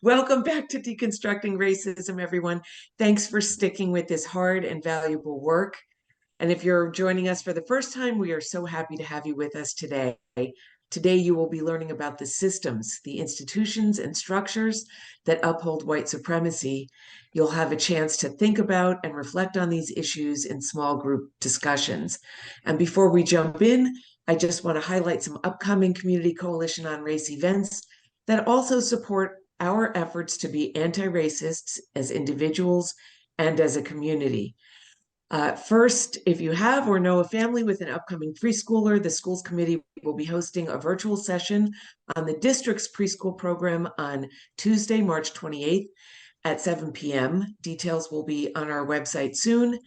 Welcome back to Deconstructing Racism, everyone. Thanks for sticking with this hard and valuable work. And if you're joining us for the first time, we are so happy to have you with us today. Today, you will be learning about the systems, the institutions and structures that uphold white supremacy. You'll have a chance to think about and reflect on these issues in small group discussions. And before we jump in, I just want to highlight some upcoming Community Coalition on Race events that also support our efforts to be anti-racists as individuals and as a community. First, if you have or know a family with an upcoming preschooler, the schools committee will be hosting a virtual session on the district's preschool program on Tuesday, March 28th at 7 p.m. Details will be on our website soon.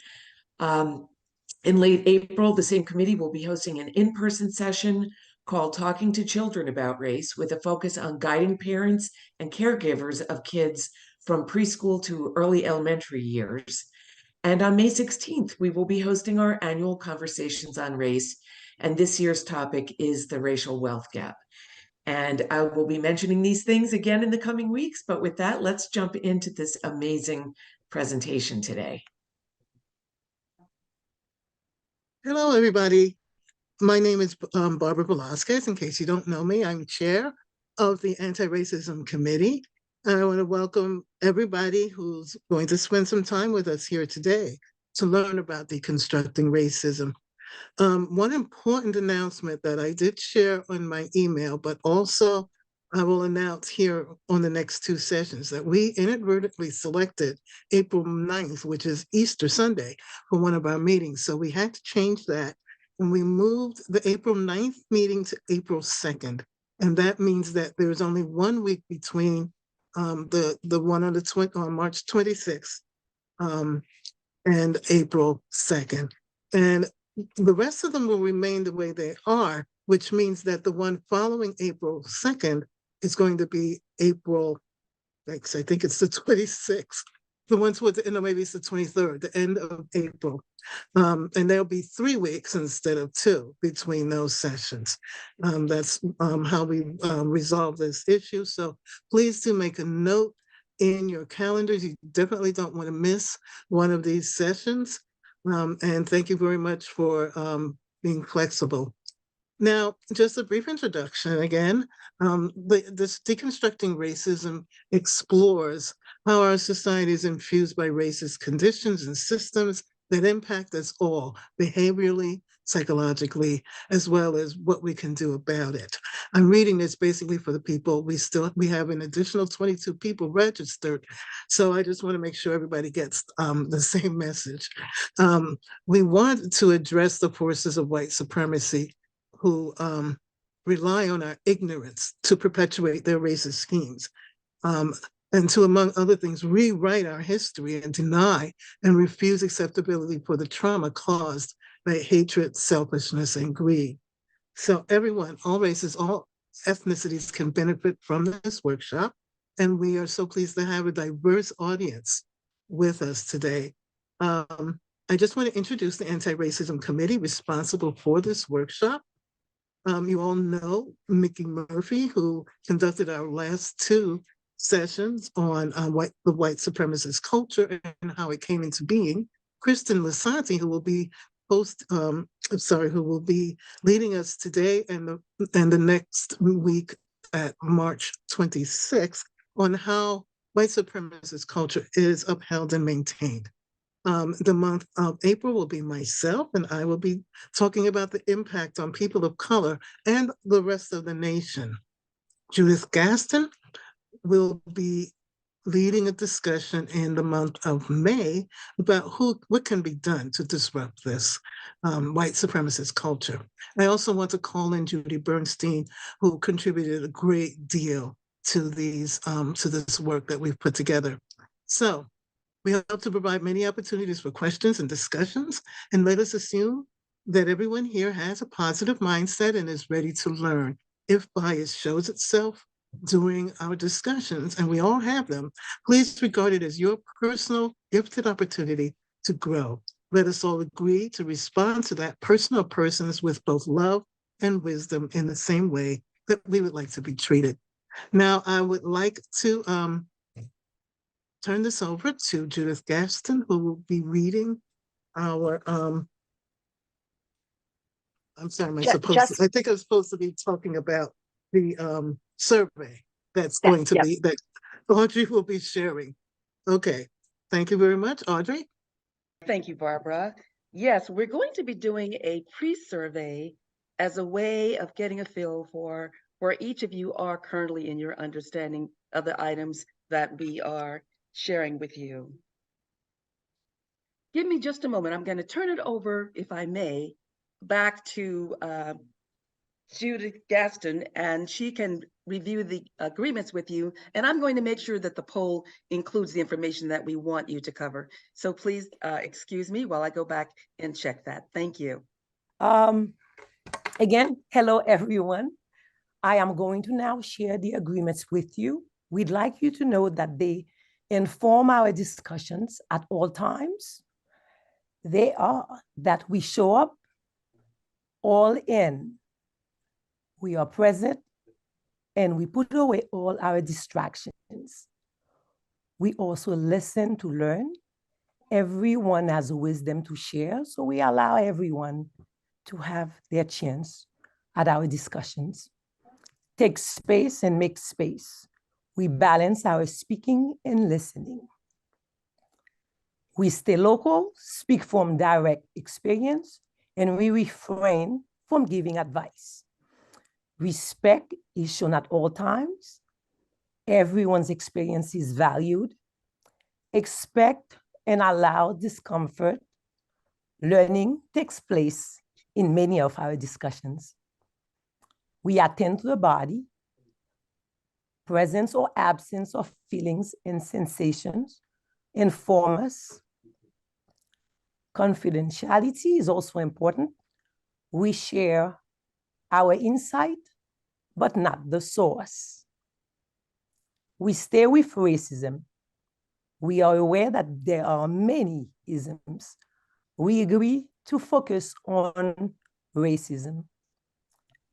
In late April, the same committee will be hosting an in-person session called Talking to Children About Race, with a focus on guiding parents and caregivers of kids from preschool to early elementary years. And on May 16th, we will be hosting our annual Conversations on Race, and this year's topic is the racial wealth gap. And I will be mentioning these things again in the coming weeks, but with that, let's jump into this amazing presentation today. Hello, everybody. My name is Barbara Velasquez. In case you don't know me, I'm chair of the Anti-Racism Committee. And I want to welcome everybody who's going to spend some time with us here today to learn about deconstructing racism. One important announcement that I did share on my email, but also I will announce here on the next two sessions, that we inadvertently selected April 9th, which is Easter Sunday, for one of our meetings. So we had to change that. And we moved the April 9th meeting to April 2nd. And that means that there's only 1 week between the one on March 26th and April 2nd. And the rest of them will remain the way they are, which means that the one following April 2nd is going to be April, I think it's the 26th. The one towards the end, or maybe it's the 23rd, the end of April. And there'll be 3 weeks instead of 2 between those sessions. That's how we resolve this issue. So please do make a note in your calendars. You definitely don't want to miss one of these sessions. And thank you very much for being flexible. Now, just a brief introduction again. This Deconstructing Racism explores how our society is infused by racist conditions and systems that impact us all, behaviorally, psychologically, as well as what we can do about it. I'm reading this basically for the people. We have an additional 22 people registered, so I just want to make sure everybody gets the same message. We want to address the forces of white supremacy who rely on our ignorance to perpetuate their racist schemes, and to, among other things, rewrite our history and deny and refuse acceptability for the trauma caused by hatred, selfishness, and greed. So everyone, all races, all ethnicities can benefit from this workshop, and we are so pleased to have a diverse audience with us today. I just want to introduce the Anti-Racism Committee responsible for this workshop. You all know Mickey Murphy, who conducted our last 2 sessions on the white supremacist culture and how it came into being. Kristen Lisanti, who will be who will be leading us today and the next week at March 26th on how white supremacist culture is upheld and maintained. The month of April will be myself, and I will be talking about the impact on people of color and the rest of the nation. Judith Gaston will be leading a discussion in the month of May about what can be done to disrupt this white supremacist culture. I also want to call in Judy Bernstein, who contributed a great deal to this work that we've put together. So we hope to provide many opportunities for questions and discussions, and let us assume that everyone here has a positive mindset and is ready to learn. If bias shows itself during our discussions, and we all have them, please regard it as your personal gifted opportunity to grow. Let us all agree to respond to that person or persons with both love and wisdom in the same way that we would like to be treated. Now, I would like to turn this over to Judith Gaston, who will be reading our, I'm sorry, Just I think I'm supposed to be talking about the survey that's going yes, to yep. be, that Audrey will be sharing. Okay, thank you very much, Audrey. Thank you, Barbara. Yes, we're going to be doing a pre-survey as a way of getting a feel for where each of you are currently in your understanding of the items that we are sharing with you. Give me just a moment. I'm going to turn it over, if I may, back to Judith Gaston, and she can review the agreements with you. And I'm going to make sure that the poll includes the information that we want you to cover. So please excuse me while I go back and check that. Thank you. Again, hello everyone. I am going to now share the agreements with you. We'd like you to know that they inform our discussions at all times. They are that we show up all in, we are present, and we put away all our distractions. We also listen to learn. Everyone has wisdom to share, so we allow everyone to have their chance at our discussions. Take space and make space. We balance our speaking and listening. We stay local, speak from direct experience, and we refrain from giving advice. Respect is shown at all times. Everyone's experience is valued. Expect and allow discomfort. Learning takes place in many of our discussions. We attend to the body, presence or absence of feelings and sensations inform us. Confidentiality is also important. We share our insight, but not the source. We stay with racism. We are aware that there are many isms. We agree to focus on racism.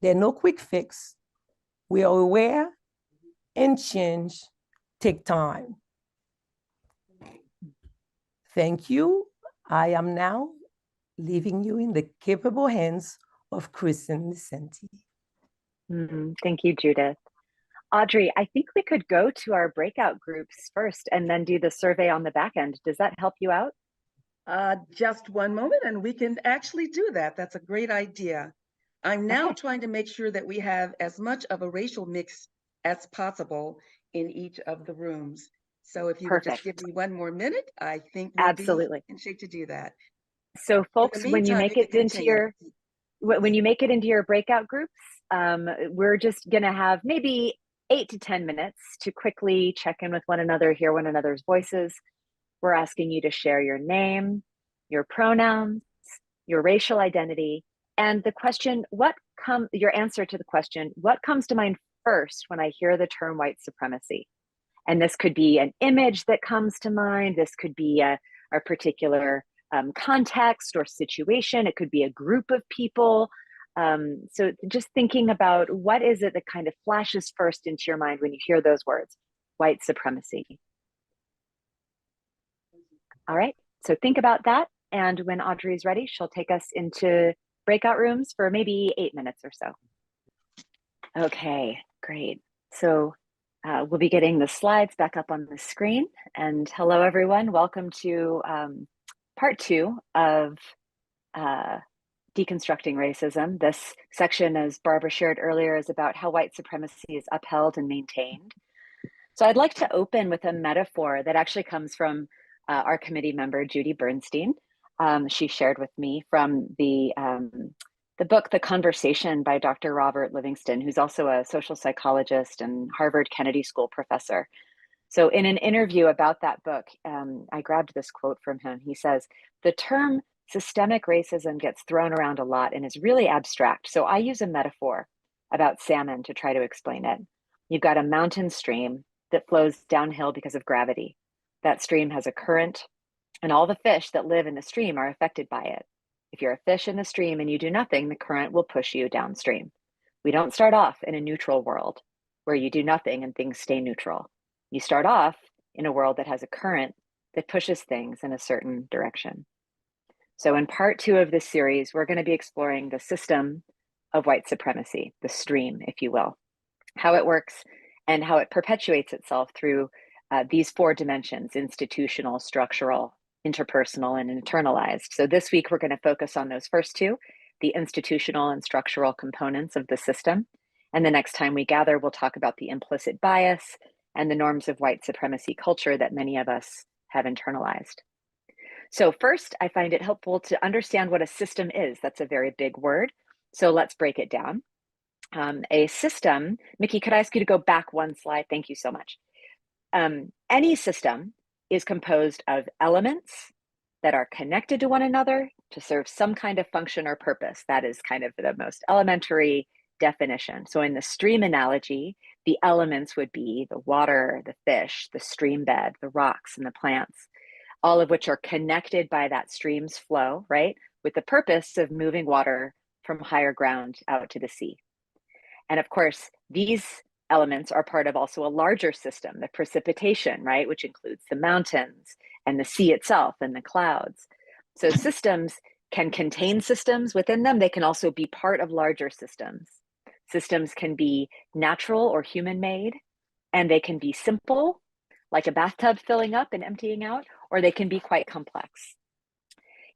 There's no quick fix. We are aware and change take time. Thank you. I am now leaving you in the capable hands of Kristen Licenti. Thank you, Judith. Audrey, I think we could go to our breakout groups first and then do the survey on the back end. Does that help you out? Just one moment and we can actually do that. That's a great idea. I'm now trying to make sure that we have as much of a racial mix as possible in each of the rooms. So if you would just give me one more minute, I think we'll Absolutely be in shape to do that. So folks, when you make it into your breakout groups, we're just gonna have maybe 8 to 10 minutes to quickly check in with one another, hear one another's voices. We're asking you to share your name, your pronouns, your racial identity, and the question, your answer to the question, what comes to mind first when I hear the term white supremacy? And this could be an image that comes to mind. This could be a particular context or situation. It could be a group of people. So just thinking about what is it that kind of flashes first into your mind when you hear those words, white supremacy. All right, so think about that. And when Audrey's ready, she'll take us into breakout rooms for maybe 8 minutes or so. Okay, great. So we'll be getting the slides back up on the screen. And hello, everyone. Welcome to part 2 of Deconstructing Racism. This section, as Barbara shared earlier, is about how white supremacy is upheld and maintained. So I'd like to open with a metaphor that actually comes from our committee member, Judy Bernstein. She shared with me from the book, The Conversation by Dr. Robert Livingston, who's also a social psychologist and Harvard Kennedy School professor. So in an interview about that book, I grabbed this quote from him. He says, "The term systemic racism gets thrown around a lot and is really abstract. So I use a metaphor about salmon to try to explain it. You've got a mountain stream that flows downhill because of gravity. That stream has a current, and all the fish that live in the stream are affected by it. If you're a fish in the stream and you do nothing, the current will push you downstream. We don't start off in a neutral world. where you do nothing and things stay neutral. You start off in a world that has a current that pushes things in a certain direction. So in part 2 of this series, we're going to be exploring the system of white supremacy, the stream, if you will, how it works and how it perpetuates itself through these 4 dimensions: institutional, structural, interpersonal, and internalized. So this week, we're going to focus on those first 2, the institutional and structural components of the system. And the next time we gather, we'll talk about the implicit bias and the norms of white supremacy culture that many of us have internalized. So first, I find it helpful to understand what a system is. That's a very big word. So let's break it down. A system, Mickey, could I ask you to go back 1 slide? Thank you so much. Any system is composed of elements that are connected to one another to serve some kind of function or purpose. That is kind of the most elementary definition. So in the stream analogy, the elements would be the water, the fish, the stream bed, the rocks, and the plants, all of which are connected by that stream's flow, right? With the purpose of moving water from higher ground out to the sea. And of course, these elements are part of also a larger system, the precipitation, right? Which includes the mountains and the sea itself and the clouds. So systems can contain systems within them. They can also be part of larger systems. Systems can be natural or human-made, and they can be simple, like a bathtub filling up and emptying out, or they can be quite complex.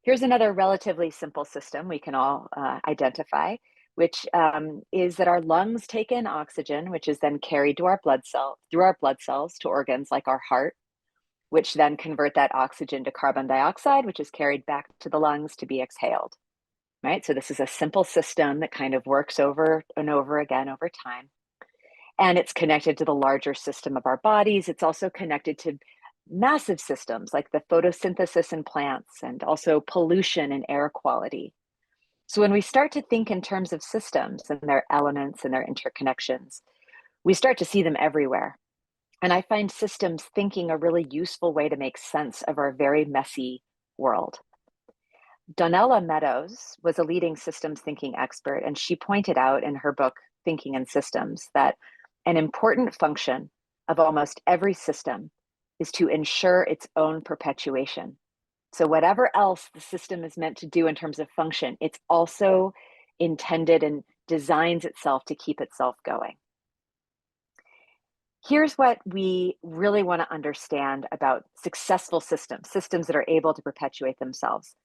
Here's another relatively simple system we can all identify, which is that our lungs take in oxygen, which is then carried to our through our blood cells to organs like our heart, which then convert that oxygen to carbon dioxide, which is carried back to the lungs to be exhaled, right? So this is a simple system that kind of works over and over again over time. And it's connected to the larger system of our bodies. It's also connected to massive systems like the photosynthesis in plants and also pollution and air quality. So when we start to think in terms of systems and their elements and their interconnections, we start to see them everywhere. And I find systems thinking a really useful way to make sense of our very messy world. Donella Meadows was a leading systems thinking expert, and she pointed out in her book, Thinking in Systems, that an important function of almost every system is to ensure its own perpetuation. So whatever else the system is meant to do in terms of function, it's also intended and designs itself to keep itself going. Here's what we really want to understand about successful systems, systems that are able to perpetuate themselves.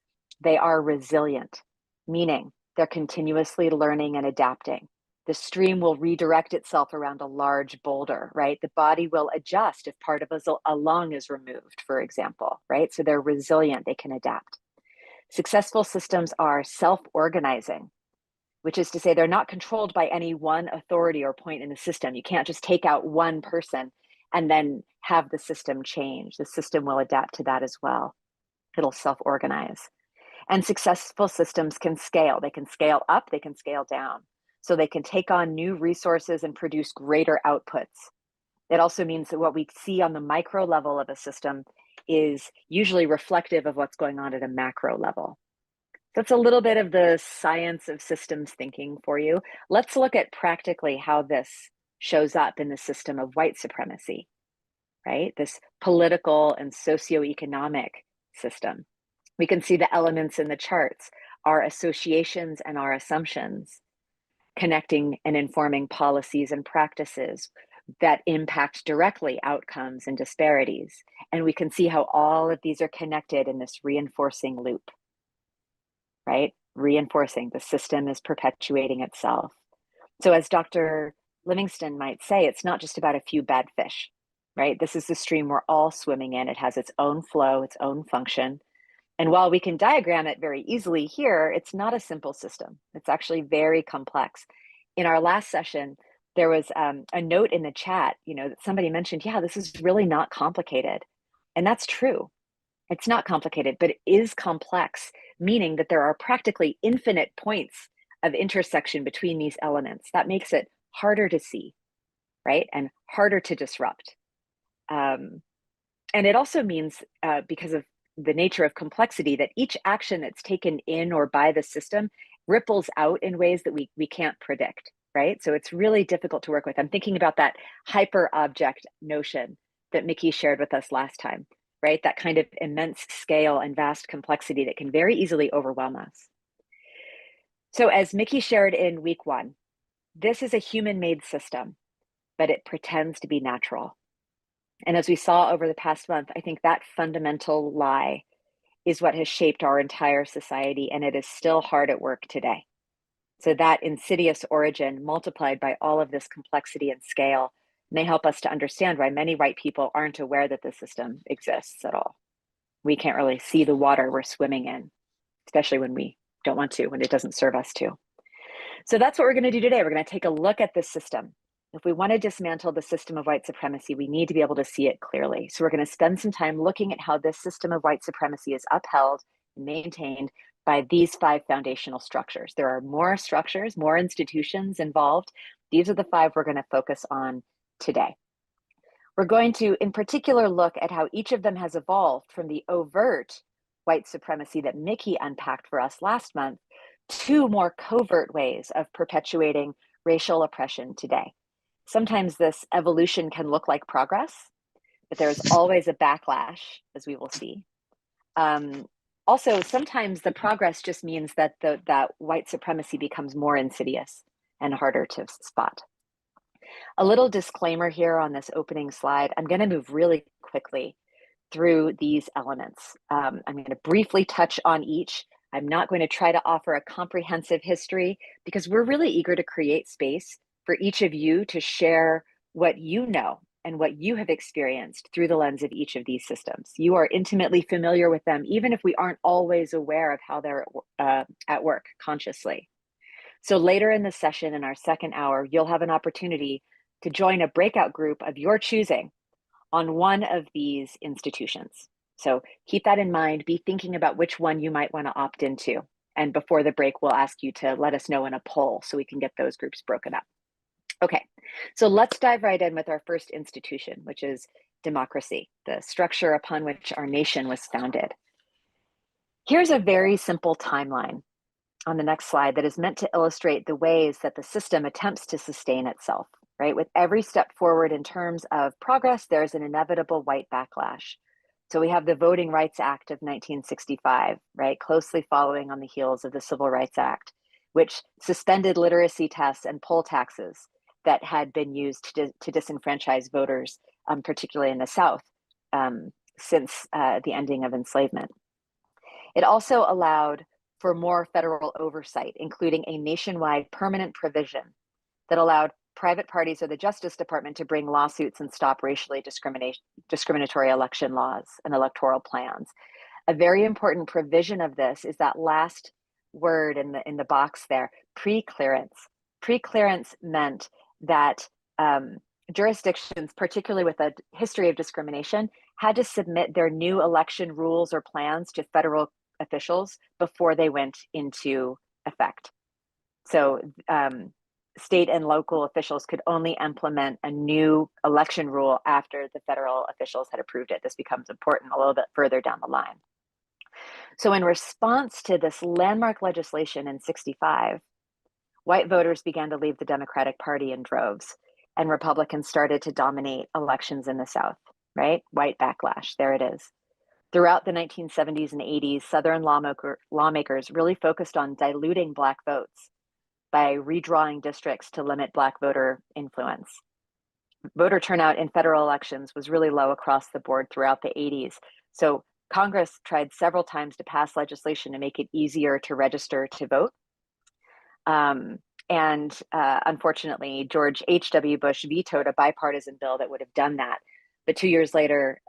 They are resilient, meaning they're continuously learning and adapting. The stream will redirect itself around a large boulder, right? The body will adjust if part of a lung is removed, for example, right? So they're resilient, they can adapt. Successful systems are self-organizing, which is to say they're not controlled by any one authority or point in the system. You can't just take out one person and then have the system change. The system will adapt to that as well. It'll self-organize. And successful systems can scale. They can scale up, they can scale down. So they can take on new resources and produce greater outputs. It also means that what we see on the micro level of a system is usually reflective of what's going on at a macro level. That's a little bit of the science of systems thinking for you. Let's look at practically how this shows up in the system of white supremacy, right? This political and socioeconomic system. We can see the elements in the charts, our associations and our assumptions, connecting and informing policies and practices that impact directly outcomes and disparities. And we can see how all of these are connected in this reinforcing loop, right? Reinforcing, the system is perpetuating itself. So as Dr. Livingston might say, it's not just about a few bad fish, right? This is the stream we're all swimming in. It has its own flow, its own function. And while we can diagram it very easily here, it's not a simple system. It's actually very complex. In our last session, there was a note in the chat, that somebody mentioned, yeah, this is really not complicated. And that's true. It's not complicated, but it is complex, meaning that there are practically infinite points of intersection between these elements. That makes it harder to see, right? And harder to disrupt. And it also means, because of the nature of complexity, that each action that's taken in or by the system ripples out in ways that we can't predict. right? So it's really difficult to work with. I'm thinking about that hyper object notion that Mickey shared with us last time, right? That kind of immense scale and vast complexity that can very easily overwhelm us. So as Mickey shared in week 1, this is a human-made system, but it pretends to be natural. And as we saw over the past month, I think that fundamental lie is what has shaped our entire society, and it is still hard at work today. So that insidious origin multiplied by all of this complexity and scale may help us to understand why many white people aren't aware that the system exists at all. We can't really see the water we're swimming in, especially when we don't want to, when it doesn't serve us to. So that's what we're going to do today. We're going to take a look at this system. If we want to dismantle the system of white supremacy, we need to be able to see it clearly. So we're going to spend some time looking at how this system of white supremacy is upheld and maintained by these 5 foundational structures. There are more structures, more institutions involved. These are the 5 we're going to focus on today. We're going to, in particular, look at how each of them has evolved from the overt white supremacy that Mickey unpacked for us last month to more covert ways of perpetuating racial oppression today. Sometimes this evolution can look like progress, but there's always a backlash, as we will see. Also, sometimes the progress just means that that white supremacy becomes more insidious and harder to spot. A little disclaimer here on this opening slide. I'm going to move really quickly through these elements. I'm going to briefly touch on each. I'm not going to try to offer a comprehensive history because we're really eager to create space for each of you to share what you know and what you have experienced through the lens of each of these systems. You are intimately familiar with them, even if we aren't always aware of how they're at work consciously. So later in the session, in our second hour, you'll have an opportunity to join a breakout group of your choosing on one of these institutions. So keep that in mind, be thinking about which one you might want to opt into. And before the break, we'll ask you to let us know in a poll so we can get those groups broken up. Okay, so let's dive right in with our first institution, which is democracy, the structure upon which our nation was founded. Here's a very simple timeline on the next slide that is meant to illustrate the ways that the system attempts to sustain itself, right? With every step forward in terms of progress, there's an inevitable white backlash. So we have the Voting Rights Act of 1965, right? Closely following on the heels of the Civil Rights Act, which suspended literacy tests and poll taxes that had been used to disenfranchise voters, particularly in the South, since the ending of enslavement. It also allowed for more federal oversight, including a nationwide permanent provision that allowed private parties or the Justice Department to bring lawsuits and stop racially discriminatory election laws and electoral plans. A very important provision of this is that last word in the box there, pre-clearance. Pre-clearance meant that jurisdictions, particularly with a history of discrimination, had to submit their new election rules or plans to federal officials before they went into effect. So state and local officials could only implement a new election rule after the federal officials had approved it. This becomes important a little bit further down the line. So in response to this landmark legislation in '65, white voters began to leave the Democratic Party in droves, and Republicans started to dominate elections in the South, right? White backlash, there it is. Throughout the 1970s and 80s, Southern lawmakers really focused on diluting Black votes by redrawing districts to limit Black voter influence. Voter turnout in federal elections was really low across the board throughout the 80s. So Congress tried several times to pass legislation to make it easier to register to vote. Unfortunately, George H.W. Bush vetoed a bipartisan bill that would have done that. But 2 years later,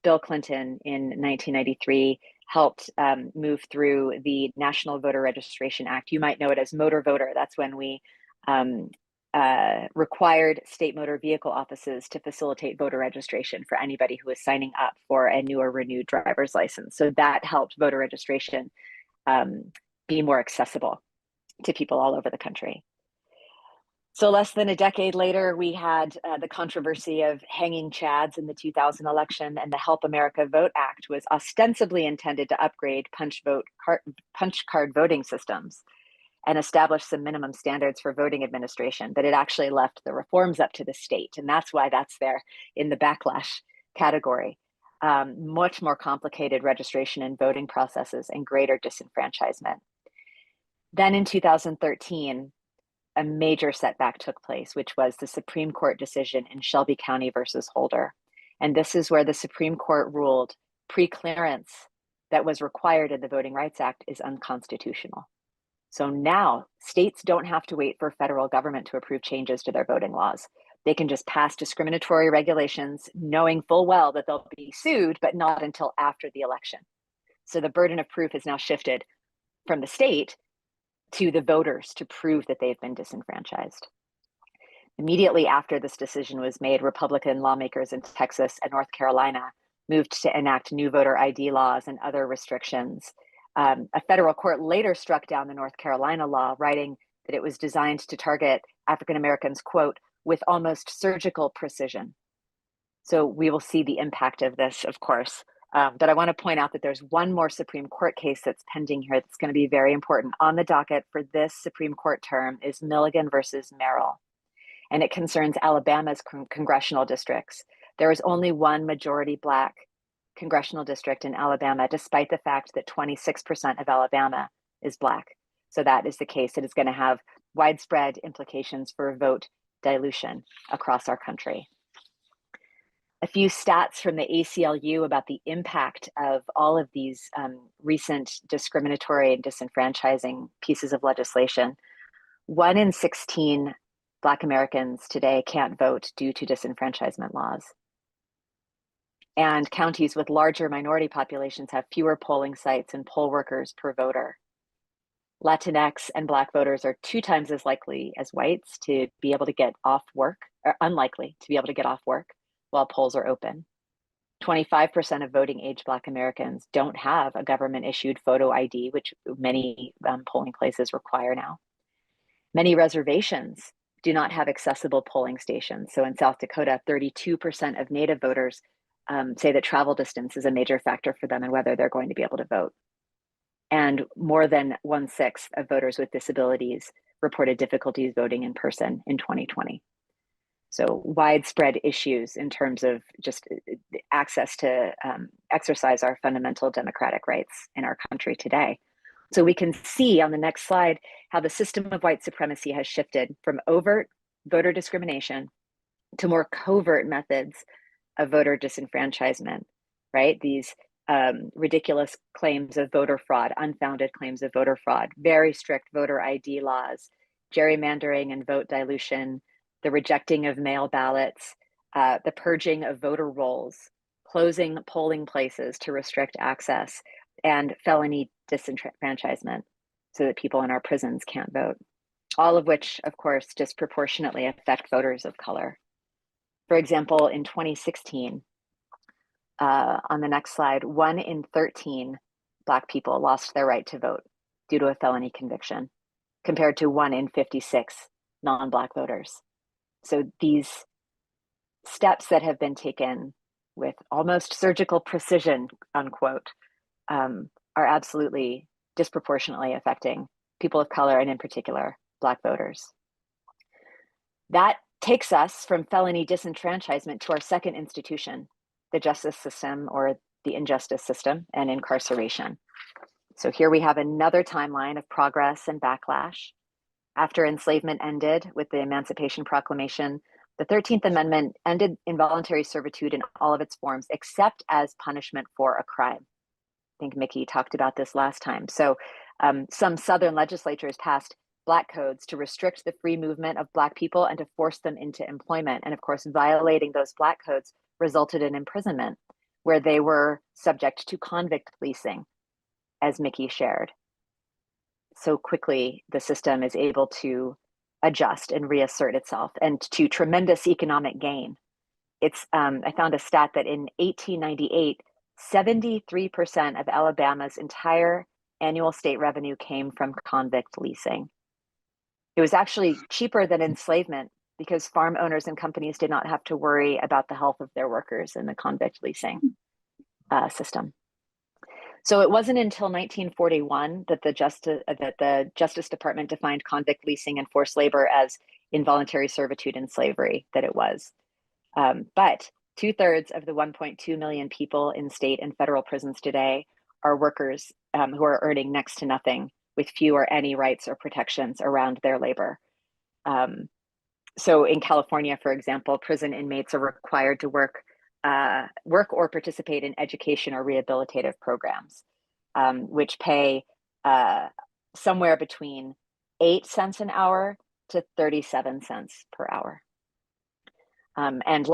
Bill Clinton in 1993 helped move through the National Voter Registration Act. You might know it as Motor Voter. That's when we required state motor vehicle offices to facilitate voter registration for anybody who was signing up for a new or renewed driver's license. So that helped voter registration be more accessible to people all over the country. So less than a decade later, we had the controversy of hanging Chads in the 2000 election, and the Help America Vote Act was ostensibly intended to upgrade punch card voting systems. and established some minimum standards for voting administration, but it actually left the reforms up to the state. And that's why that's there in the backlash category. Much more complicated registration and voting processes and greater disenfranchisement. Then in 2013, a major setback took place, which was the Supreme Court decision in Shelby County versus Holder. And this is where the Supreme Court ruled pre-clearance that was required in the Voting Rights Act is unconstitutional. So now states don't have to wait for federal government to approve changes to their voting laws. They can just pass discriminatory regulations, knowing full well that they'll be sued, but not until after the election. So the burden of proof is now shifted from the state to the voters to prove that they've been disenfranchised. Immediately after this decision was made, Republican lawmakers in Texas and North Carolina moved to enact new voter ID laws and other restrictions. A federal court later struck down the North Carolina law, writing that it was designed to target African Americans, quote, with almost surgical precision. So we will see the impact of this, of course. But I want to point out that there's one more Supreme Court case that's pending here that's going to be very important. On the docket for this Supreme Court term is Milligan versus Merrill, and it concerns Alabama's congressional districts. There is only one majority Black congressional district in Alabama, despite the fact that 26% of Alabama is Black. So that is the case. It is going to have widespread implications for vote dilution across our country. A few stats from the ACLU about the impact of all of these recent discriminatory and disenfranchising pieces of legislation. 1 in 16 Black Americans today can't vote due to disenfranchisement laws. And counties with larger minority populations have fewer polling sites and poll workers per voter. Latinx and Black voters are 2 times as likely as whites to be able to get off work, or unlikely to be able to get off work while polls are open. 25% of voting age Black Americans don't have a government issued photo ID, which many polling places require now. Many reservations do not have accessible polling stations. So in South Dakota, 32% of Native voters say that travel distance is a major factor for them and whether they're going to be able to vote. And more than 1/6 of voters with disabilities reported difficulties voting in person in 2020. So widespread issues in terms of just access to exercise our fundamental democratic rights in our country today. So we can see on the next slide how the system of white supremacy has shifted from overt voter discrimination to more covert methods of voter disenfranchisement, right? These ridiculous claims of voter fraud, unfounded claims of voter fraud, very strict voter ID laws, gerrymandering and vote dilution, the rejecting of mail ballots, the purging of voter rolls, closing polling places to restrict access, and felony disenfranchisement so that people in our prisons can't vote. All of which, of course, disproportionately affect voters of color. For example, in 2016, on the next slide, 1 in 13 Black people lost their right to vote due to a felony conviction, compared to 1 in 56 non-Black voters. So these steps that have been taken with almost surgical precision, unquote, are absolutely disproportionately affecting people of color and in particular, Black voters. That takes us from felony disenfranchisement to our second institution, the justice system or the injustice system and incarceration. So here we have another timeline of progress and backlash. After enslavement ended with the Emancipation Proclamation, the 13th Amendment ended involuntary servitude in all of its forms, except as punishment for a crime. I think Mickey talked about this last time. So some Southern legislatures passed Black codes to restrict the free movement of Black people and to force them into employment. And of course, violating those Black codes resulted in imprisonment, where they were subject to convict leasing, as Mickey shared. So quickly, the system is able to adjust and reassert itself, and to tremendous economic gain. It's I found a stat that in 1898, 73% of Alabama's entire annual state revenue came from convict leasing. It was actually cheaper than enslavement because farm owners and companies did not have to worry about the health of their workers in the convict leasing system. So it wasn't until 1941 that the Justice Department defined convict leasing and forced labor as involuntary servitude and slavery that it was. But 2/3 of the 1.2 million people in state and federal prisons today are workers who are earning next to nothing with few or any rights or protections around their labor. So in California, for example, prison inmates are required to work or participate in education or rehabilitative programs, which pay somewhere between 8 cents an hour to 37 cents per hour. And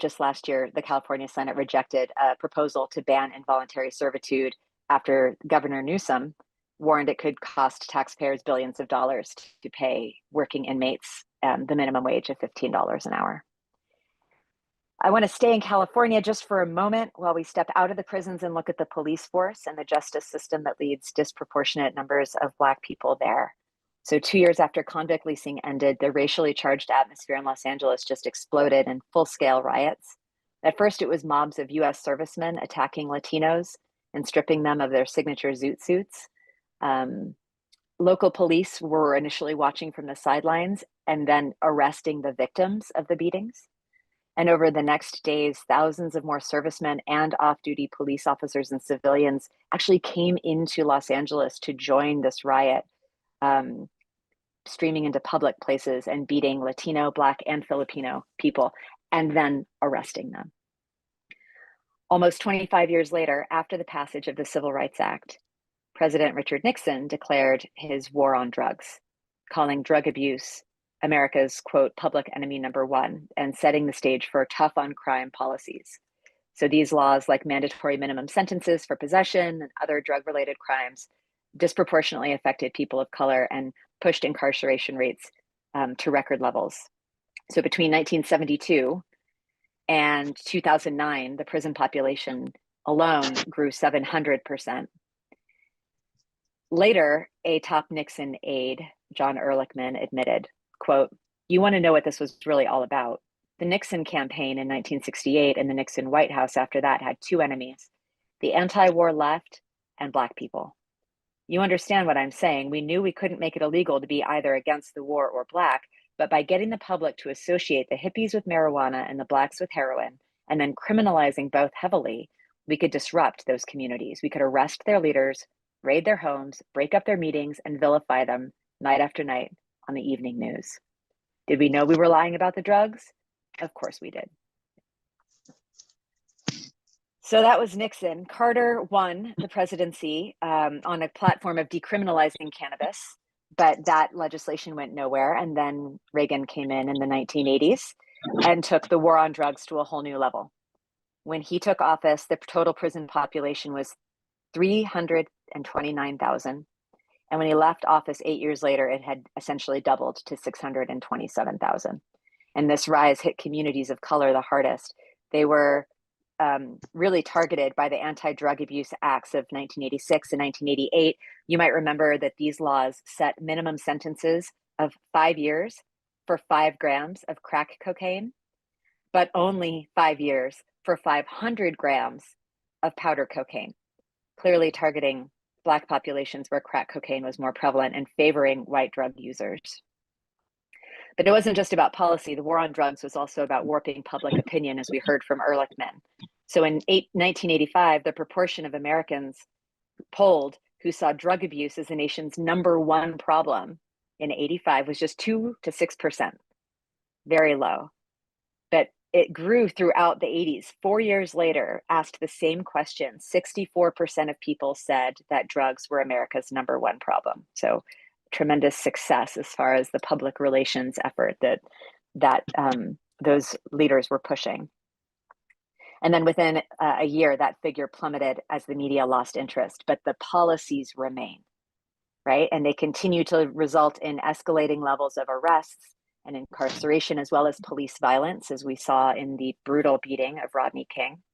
just last year, the California Senate rejected a proposal to ban involuntary servitude after Governor Newsom warned it could cost taxpayers billions of dollars to pay working inmates the minimum wage of $15 an hour. I want to stay in California just for a moment while we step out of the prisons and look at the police force and the justice system that leads disproportionate numbers of Black people there. So 2 years after convict leasing ended, the racially charged atmosphere in Los Angeles just exploded in full-scale riots. At first, it was mobs of US servicemen attacking Latinos and stripping them of their signature zoot suits. Local police were initially watching from the sidelines and then arresting the victims of the beatings. And over the next days, thousands of more servicemen and off-duty police officers and civilians actually came into Los Angeles to join this riot, streaming into public places and beating Latino, Black, and Filipino people, and then arresting them. Almost 25 years later, after the passage of the Civil Rights Act, President Richard Nixon declared his war on drugs, calling drug abuse America's, quote, public enemy number one, and setting the stage for tough on crime policies. So these laws, like mandatory minimum sentences for possession and other drug-related crimes, disproportionately affected people of color and pushed incarceration rates to record levels. So between 1972 and 2009, the prison population alone grew 700%. Later, a top Nixon aide, John Ehrlichman, admitted, quote, "You want to know what this was really all about? The Nixon campaign in 1968 and the Nixon White House after that had two enemies, the anti-war left and Black people. You understand what I'm saying? We knew we couldn't make it illegal to be either against the war or Black, but by getting the public to associate the hippies with marijuana and the Blacks with heroin, and then criminalizing both heavily, we could disrupt those communities. We could arrest their leaders, raid their homes, break up their meetings, and vilify them night after night on the evening news. Did we know we were lying about the drugs? Of course we did." So that was Nixon. Carter won the presidency on a platform of decriminalizing cannabis, but that legislation went nowhere. And then Reagan came in the 1980s and took the war on drugs to a whole new level. When he took office, the total prison population was 329,000. And when he left office 8 years later, it had essentially doubled to 627,000. And this rise hit communities of color the hardest. They were really targeted by the Anti-Drug Abuse Acts of 1986 and 1988. You might remember that these laws set minimum sentences of 5 years for 5 grams of crack cocaine, but only 5 years for 500 grams of powder cocaine, clearly targeting Black populations where crack cocaine was more prevalent and favoring white drug users. But it wasn't just about policy. The war on drugs was also about warping public opinion, as we heard from Ehrlichman. So in 1985, the proportion of Americans polled who saw drug abuse as the nation's #1 problem in 85 was just 2 to 6%, very low. But it grew throughout the 80s. 4 years later, asked the same question, 64% of people said that drugs were America's #1 problem. So tremendous success as far as the public relations effort that those leaders were pushing. And then within a year, that figure plummeted as the media lost interest, but the policies remain, right? And they continue to result in escalating levels of arrests and incarceration, as well as police violence, as we saw in the brutal beating of Rodney King.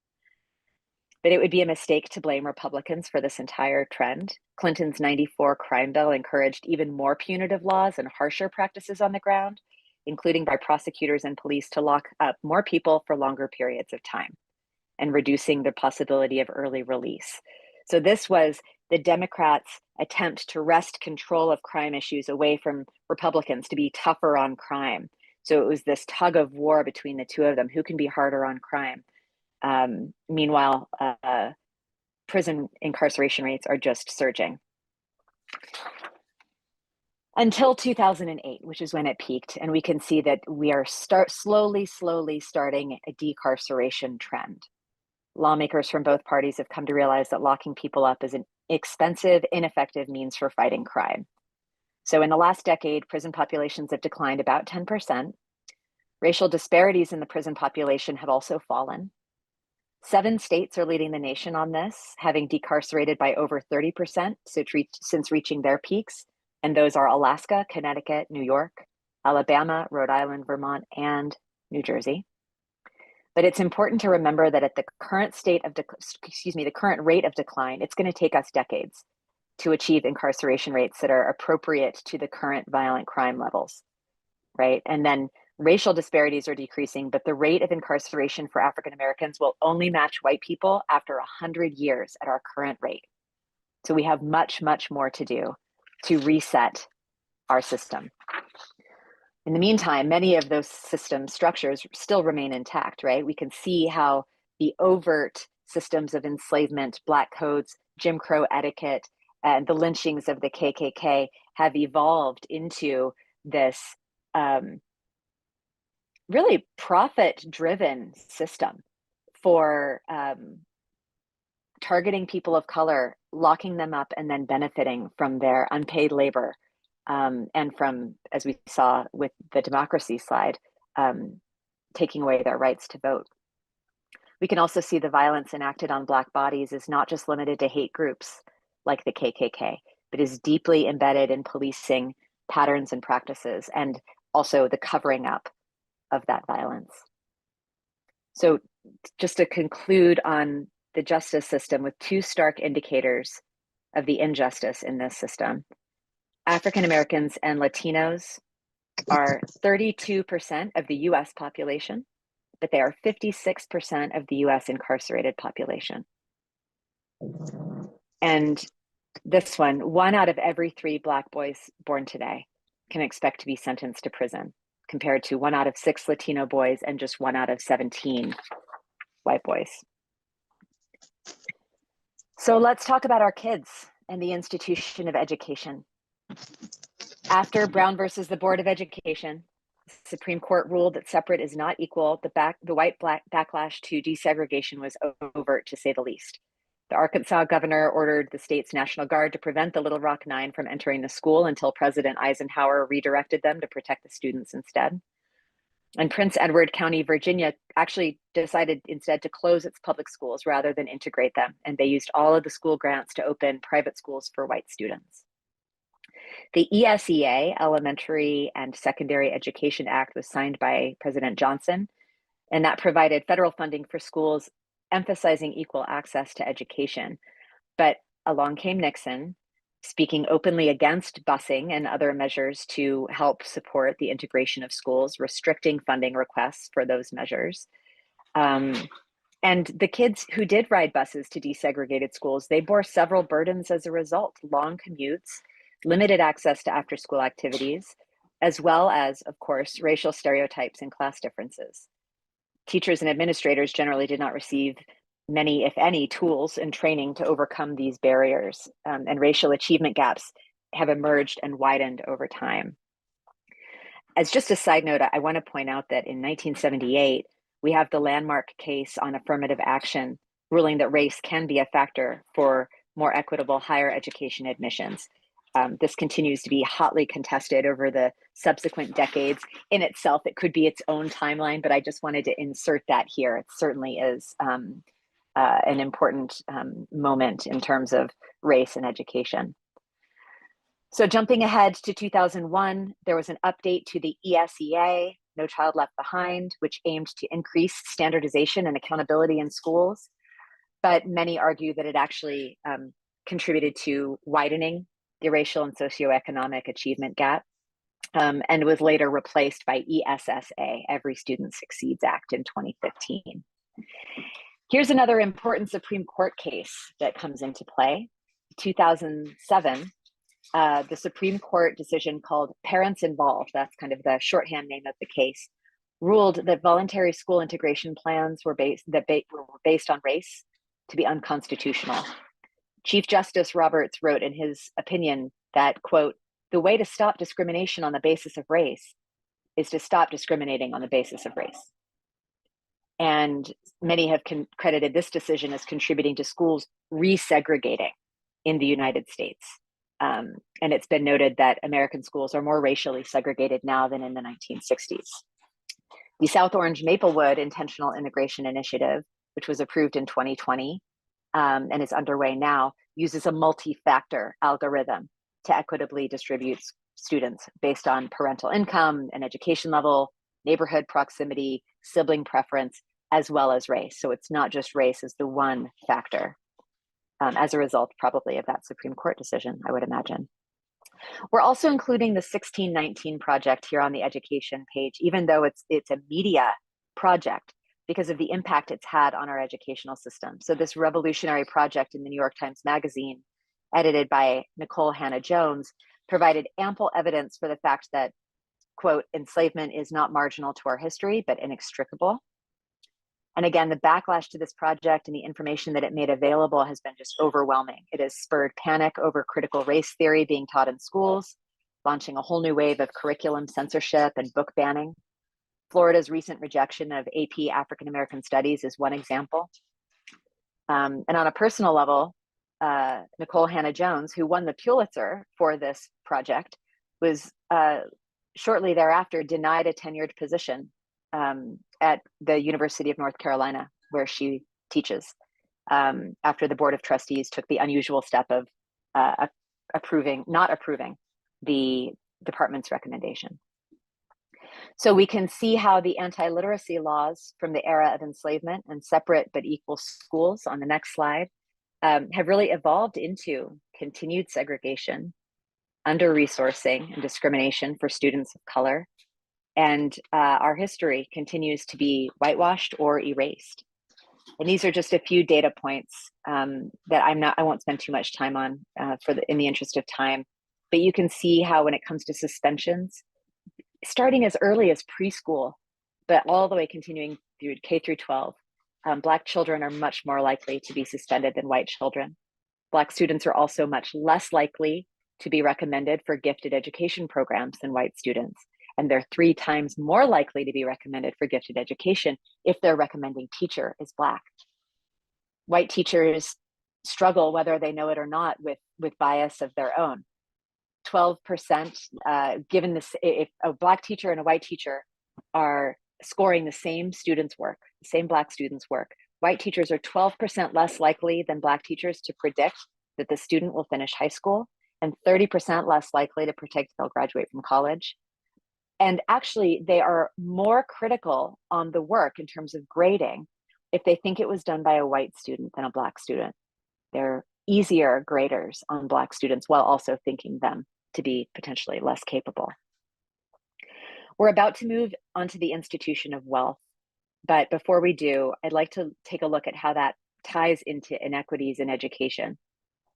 But it would be a mistake to blame Republicans for this entire trend. Clinton's 94 crime bill encouraged even more punitive laws and harsher practices on the ground, including by prosecutors and police to lock up more people for longer periods of time and reducing the possibility of early release. So this was the Democrats' attempt to wrest control of crime issues away from Republicans to be tougher on crime. So it was this tug of war between the two of them, who can be harder on crime. Meanwhile, prison incarceration rates are just surging. Until 2008, which is when it peaked. And we can see that we are slowly starting a decarceration trend. Lawmakers from both parties have come to realize that locking people up is an expensive, ineffective means for fighting crime. So in the last decade, prison populations have declined about 10%. Racial disparities in the prison population have also fallen. 7 states are leading the nation on this, having decarcerated by over 30% since reaching their peaks. And those are Alaska, Connecticut, New York, Alabama, Rhode Island, Vermont, and New Jersey. But it's important to remember that at the current the current rate of decline, it's going to take us decades to achieve incarceration rates that are appropriate to the current violent crime levels, right? And then racial disparities are decreasing, but the rate of incarceration for African Americans will only match white people after 100 years at our current rate. So we have much, much more to do to reset our system. In the meantime, many of those system structures still remain intact, right? We can see how the overt systems of enslavement, Black codes, Jim Crow etiquette, and the lynchings of the KKK have evolved into this really profit-driven system for targeting people of color, locking them up, and then benefiting from their unpaid labor. And from, as we saw with the democracy slide, taking away their rights to vote. We can also see the violence enacted on Black bodies is not just limited to hate groups like the KKK, but is deeply embedded in policing patterns and practices, and also the covering up of that violence. So just to conclude on the justice system with 2 stark indicators of the injustice in this system. African Americans and Latinos are 32% of the US population, but they are 56% of the US incarcerated population. And this one out of every 3 Black boys born today can expect to be sentenced to prison, compared to 1 out of 6 Latino boys and just 1 out of 17 white boys. So let's talk about our kids and the institution of education. After Brown versus the Board of Education, the Supreme Court ruled that separate is not equal. The white-black backlash to desegregation was overt, to say the least. The Arkansas governor ordered the state's National Guard to prevent the Little Rock Nine from entering the school until President Eisenhower redirected them to protect the students instead. And Prince Edward County, Virginia, actually decided instead to close its public schools rather than integrate them. And they used all of the school grants to open private schools for white students. The ESEA, Elementary and Secondary Education Act, was signed by President Johnson, and that provided federal funding for schools emphasizing equal access to education. But along came Nixon, speaking openly against busing and other measures to help support the integration of schools, restricting funding requests for those measures. And the kids who did ride buses to desegregated schools, they bore several burdens as a result: long commutes, limited access to after-school activities, as well as, of course, racial stereotypes and class differences. Teachers and administrators generally did not receive many, if any, tools and training to overcome these barriers, and racial achievement gaps have emerged and widened over time. As just a side note, I want to point out that in 1978, we have the landmark case on affirmative action, ruling that race can be a factor for more equitable higher education admissions. This continues to be hotly contested over the subsequent decades. In itself, it could be its own timeline, but I just wanted to insert that here. It certainly is an important moment in terms of race and education. So jumping ahead to 2001, there was an update to the ESEA, No Child Left Behind, which aimed to increase standardization and accountability in schools. But many argue that it actually contributed to widening the racial and socioeconomic achievement gap, and was later replaced by ESSA, Every Student Succeeds Act, in 2015. Here's another important Supreme Court case that comes into play. 2007, the Supreme Court decision called Parents Involved, that's kind of the shorthand name of the case, ruled that voluntary school integration plans were based on race to be unconstitutional. Chief Justice Roberts wrote in his opinion that, quote, "The way to stop discrimination on the basis of race is to stop discriminating on the basis of race." And many have credited this decision as contributing to schools resegregating in the United States. And it's been noted that American schools are more racially segregated now than in the 1960s. The South Orange Maplewood Intentional Integration Initiative, which was approved in 2020 and is underway now, uses a multi-factor algorithm to equitably distribute students based on parental income and education level, neighborhood proximity, sibling preference, as well as race. So it's not just race as the one factor, as a result probably of that Supreme Court decision, I would imagine. We're also including the 1619 project here on the education page, even though it's a media project because of the impact it's had on our educational system. So this revolutionary project in the New York Times Magazine, edited by Nicole Hannah-Jones, provided ample evidence for the fact that, quote, "enslavement is not marginal to our history, but inextricable." And again, the backlash to this project and the information that it made available has been just overwhelming. It has spurred panic over critical race theory being taught in schools, launching a whole new wave of curriculum censorship and book banning. Florida's recent rejection of AP African American Studies is one example. And on a personal level, Nicole Hannah-Jones, who won the Pulitzer for this project, was shortly thereafter denied a tenured position at the University of North Carolina, where she teaches, after the Board of Trustees took the unusual step of not approving the department's recommendation. So we can see how the anti-literacy laws from the era of enslavement and separate but equal schools on the next slide have really evolved into continued segregation, under-resourcing, and discrimination for students of color. And our history continues to be whitewashed or erased. And these are just a few data points that I won't spend too much time on in the interest of time. But you can see how when it comes to suspensions, starting as early as preschool, but all the way continuing through K through 12, Black children are much more likely to be suspended than white children. Black students are also much less likely to be recommended for gifted education programs than white students. And they're 3 times more likely to be recommended for gifted education if their recommending teacher is Black. White teachers struggle, whether they know it or not, with bias of their own. 12%, given this, if a Black teacher and a white teacher are scoring the same students' work, the same Black students' work, white teachers are 12% less likely than Black teachers to predict that the student will finish high school, and 30% less likely to predict they'll graduate from college. And actually, they are more critical on the work in terms of grading if they think it was done by a white student than a Black student. They're easier graders on Black students while also thinking them to be potentially less capable. We're about to move onto the institution of wealth. But before we do, I'd like to take a look at how that ties into inequities in education.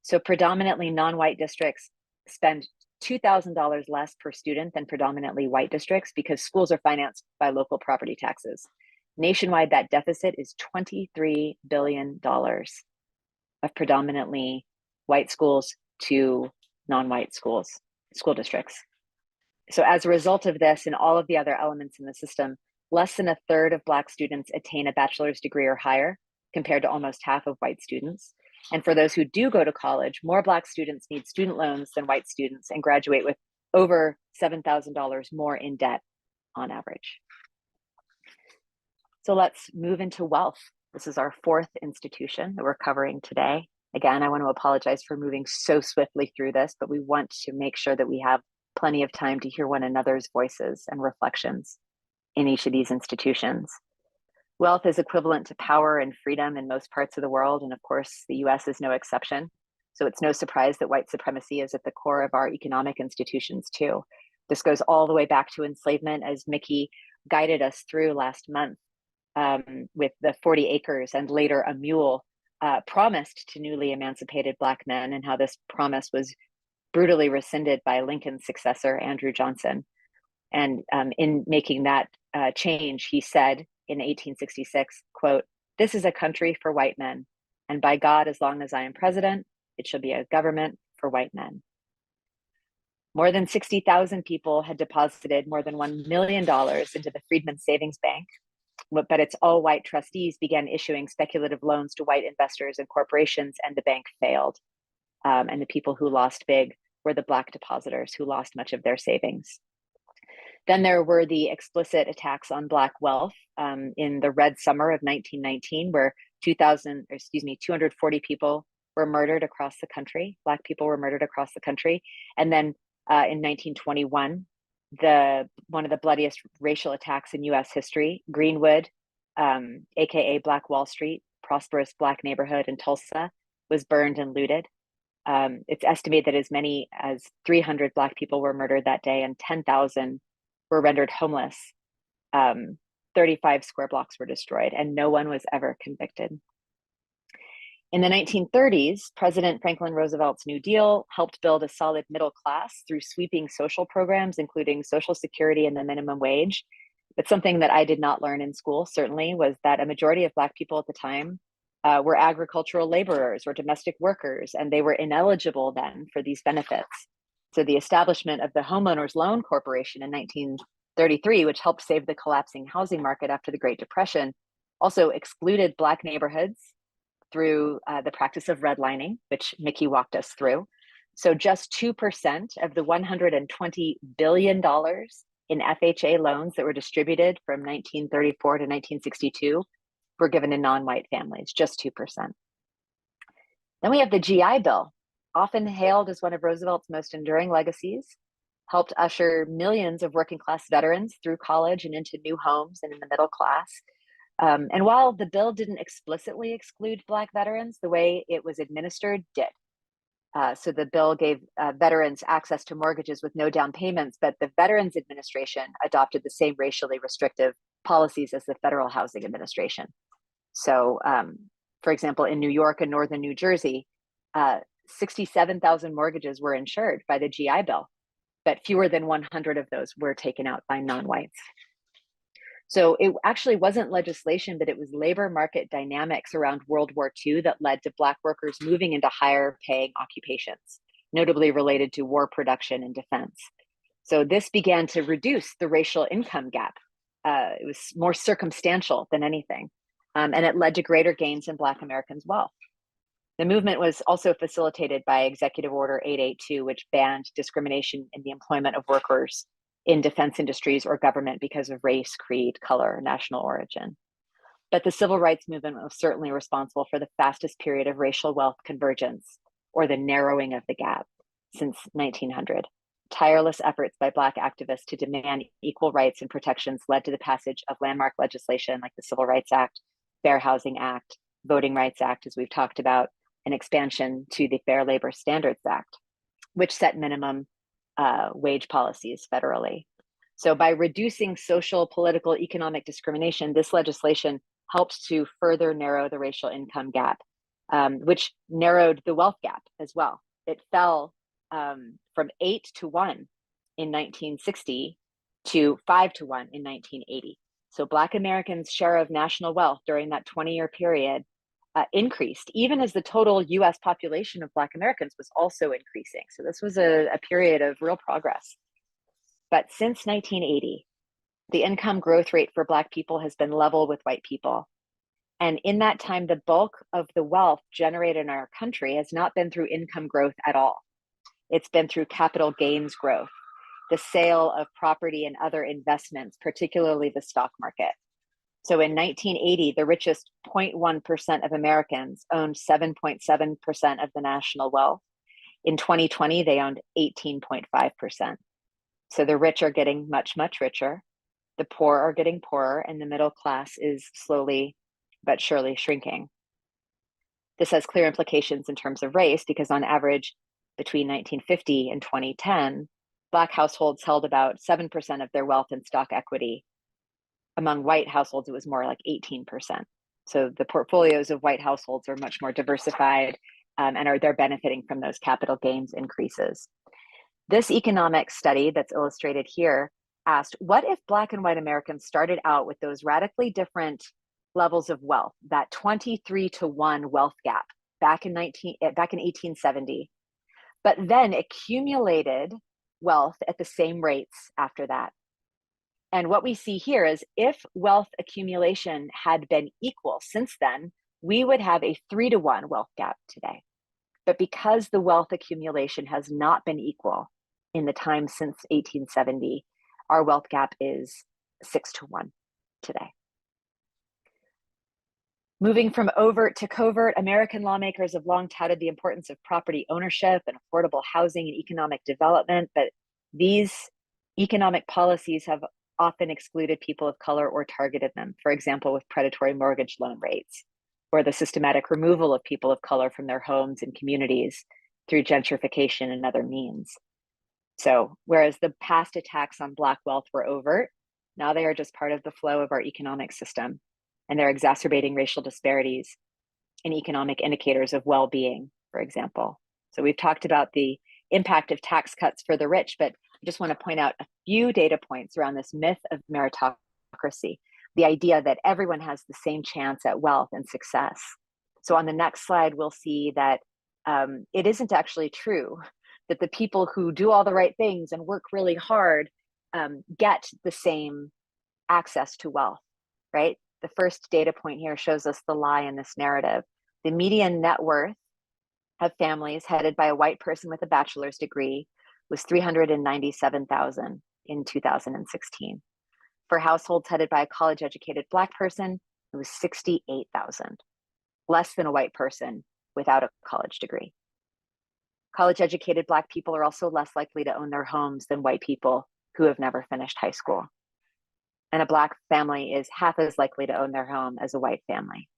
So predominantly non-white districts spend $2,000 less per student than predominantly white districts because schools are financed by local property taxes. Nationwide, that deficit is $23 billion of predominantly white schools to non-white school districts. So as a result of this and all of the other elements in the system, less than a third of Black students attain a bachelor's degree or higher, compared to almost half of white students. And for those who do go to college, more Black students need student loans than white students and graduate with over $7,000 more in debt on average. So let's move into wealth. This is our 4th institution that we're covering today. Again, I want to apologize for moving so swiftly through this, but we want to make sure that we have plenty of time to hear one another's voices and reflections in each of these institutions. Wealth is equivalent to power and freedom in most parts of the world, and of course, the US is no exception. So it's no surprise that white supremacy is at the core of our economic institutions too. This goes all the way back to enslavement, as Mickey guided us through last month. with the 40 acres and later a mule promised to newly emancipated Black men, and how this promise was brutally rescinded by Lincoln's successor, Andrew Johnson. And in making that change, he said in 1866, quote, "This is a country for white men, and by God, as long as I am president, it shall be a government for white men." More than 60,000 people had deposited more than $1 million into the Freedmen Savings Bank, but its all-white trustees began issuing speculative loans to white investors and corporations, and the bank failed. And the people who lost big were the Black depositors, who lost much of their savings. Then there were the explicit attacks on Black wealth in the Red Summer of 1919, where 240 people were murdered across the country. Black people were murdered across the country. And then in 1921, one of the bloodiest racial attacks in US history, Greenwood, AKA Black Wall Street, prosperous Black neighborhood in Tulsa, was burned and looted. It's estimated that as many as 300 Black people were murdered that day, and 10,000 were rendered homeless. 35 square blocks were destroyed, and no one was ever convicted. In the 1930s, President Franklin Roosevelt's New Deal helped build a solid middle class through sweeping social programs, including Social Security and the minimum wage. But something that I did not learn in school, certainly, was that a majority of Black people at the time were agricultural laborers or domestic workers, and they were ineligible then for these benefits. So the establishment of the Homeowners Loan Corporation in 1933, which helped save the collapsing housing market after the Great Depression, also excluded Black neighborhoods through the practice of redlining, which Mickey walked us through. So just 2% of the $120 billion in FHA loans that were distributed from 1934 to 1962 were given to non-white families, just 2%. Then we have the GI Bill, often hailed as one of Roosevelt's most enduring legacies, helped usher millions of working class veterans through college and into new homes and in the middle class. And while the bill didn't explicitly exclude Black veterans, the way it was administered did. So the bill gave veterans access to mortgages with no down payments, but the Veterans Administration adopted the same racially restrictive policies as the Federal Housing Administration. So, for example, in New York and northern New Jersey, 67,000 mortgages were insured by the GI Bill, but fewer than 100 of those were taken out by non-whites. So it actually wasn't legislation, but it was labor market dynamics around World War II that led to Black workers moving into higher paying occupations, notably related to war production and defense. So this began to reduce the racial income gap. It was more circumstantial than anything, and it led to greater gains in Black Americans' wealth. The movement was also facilitated by Executive Order 882, which banned discrimination in the employment of workers in defense industries or government because of race, creed, color, or national origin. But the civil rights movement was certainly responsible for the fastest period of racial wealth convergence, or the narrowing of the gap, since 1900. Tireless efforts by Black activists to demand equal rights and protections led to the passage of landmark legislation like the Civil Rights Act, Fair Housing Act, Voting Rights Act, as we've talked about, and expansion to the Fair Labor Standards Act, which set minimum wage policies federally. So by reducing social, political, economic discrimination, this legislation helped to further narrow the racial income gap, which narrowed the wealth gap as well. It fell from 8 to 1 in 1960 to 5 to 1 in 1980. So Black Americans' share of national wealth during that 20-year period increased, even as the total US population of Black Americans was also increasing. So this was a period of real progress. But since 1980, the income growth rate for Black people has been level with white people. And in that time, the bulk of the wealth generated in our country has not been through income growth at all. It's been through capital gains growth, the sale of property and other investments, particularly the stock market. So in 1980, the richest 0.1% of Americans owned 7.7% of the national wealth. In 2020, they owned 18.5%. So the rich are getting much, much richer. The poor are getting poorer, and the middle class is slowly but surely shrinking. This has clear implications in terms of race, because on average, between 1950 and 2010, Black households held about 7% of their wealth in stock equity. Among white households, it was more like 18%. So the portfolios of white households are much more diversified, and they're benefiting from those capital gains increases. This economic study that's illustrated here asked, what if Black and white Americans started out with those radically different levels of wealth, that 23-to-1 wealth gap back in 1870, but then accumulated wealth at the same rates after that? And what we see here is if wealth accumulation had been equal since then, we would have a 3-to-1 wealth gap today. But because the wealth accumulation has not been equal in the time since 1870, our wealth gap is 6-to-1 today. Moving from overt to covert, American lawmakers have long touted the importance of property ownership and affordable housing and economic development, but these economic policies have often excluded people of color or targeted them, for example, with predatory mortgage loan rates, or the systematic removal of people of color from their homes and communities through gentrification and other means. So whereas the past attacks on Black wealth were overt, now they are just part of the flow of our economic system, and they're exacerbating racial disparities in economic indicators of well-being, for example. So we've talked about the impact of tax cuts for the rich, but I just want to point out a few data points around this myth of meritocracy, the idea that everyone has the same chance at wealth and success. So on the next slide, we'll see that it isn't actually true that the people who do all the right things and work really hard get the same access to wealth, right? The first data point here shows us the lie in this narrative. The median net worth of families headed by a white person with a bachelor's degree was $397,000 in 2016. For households headed by a college-educated Black person, it was $68,000, less than a white person without a college degree. College-educated Black people are also less likely to own their homes than white people who have never finished high school. And a Black family is half as likely to own their home as a white family.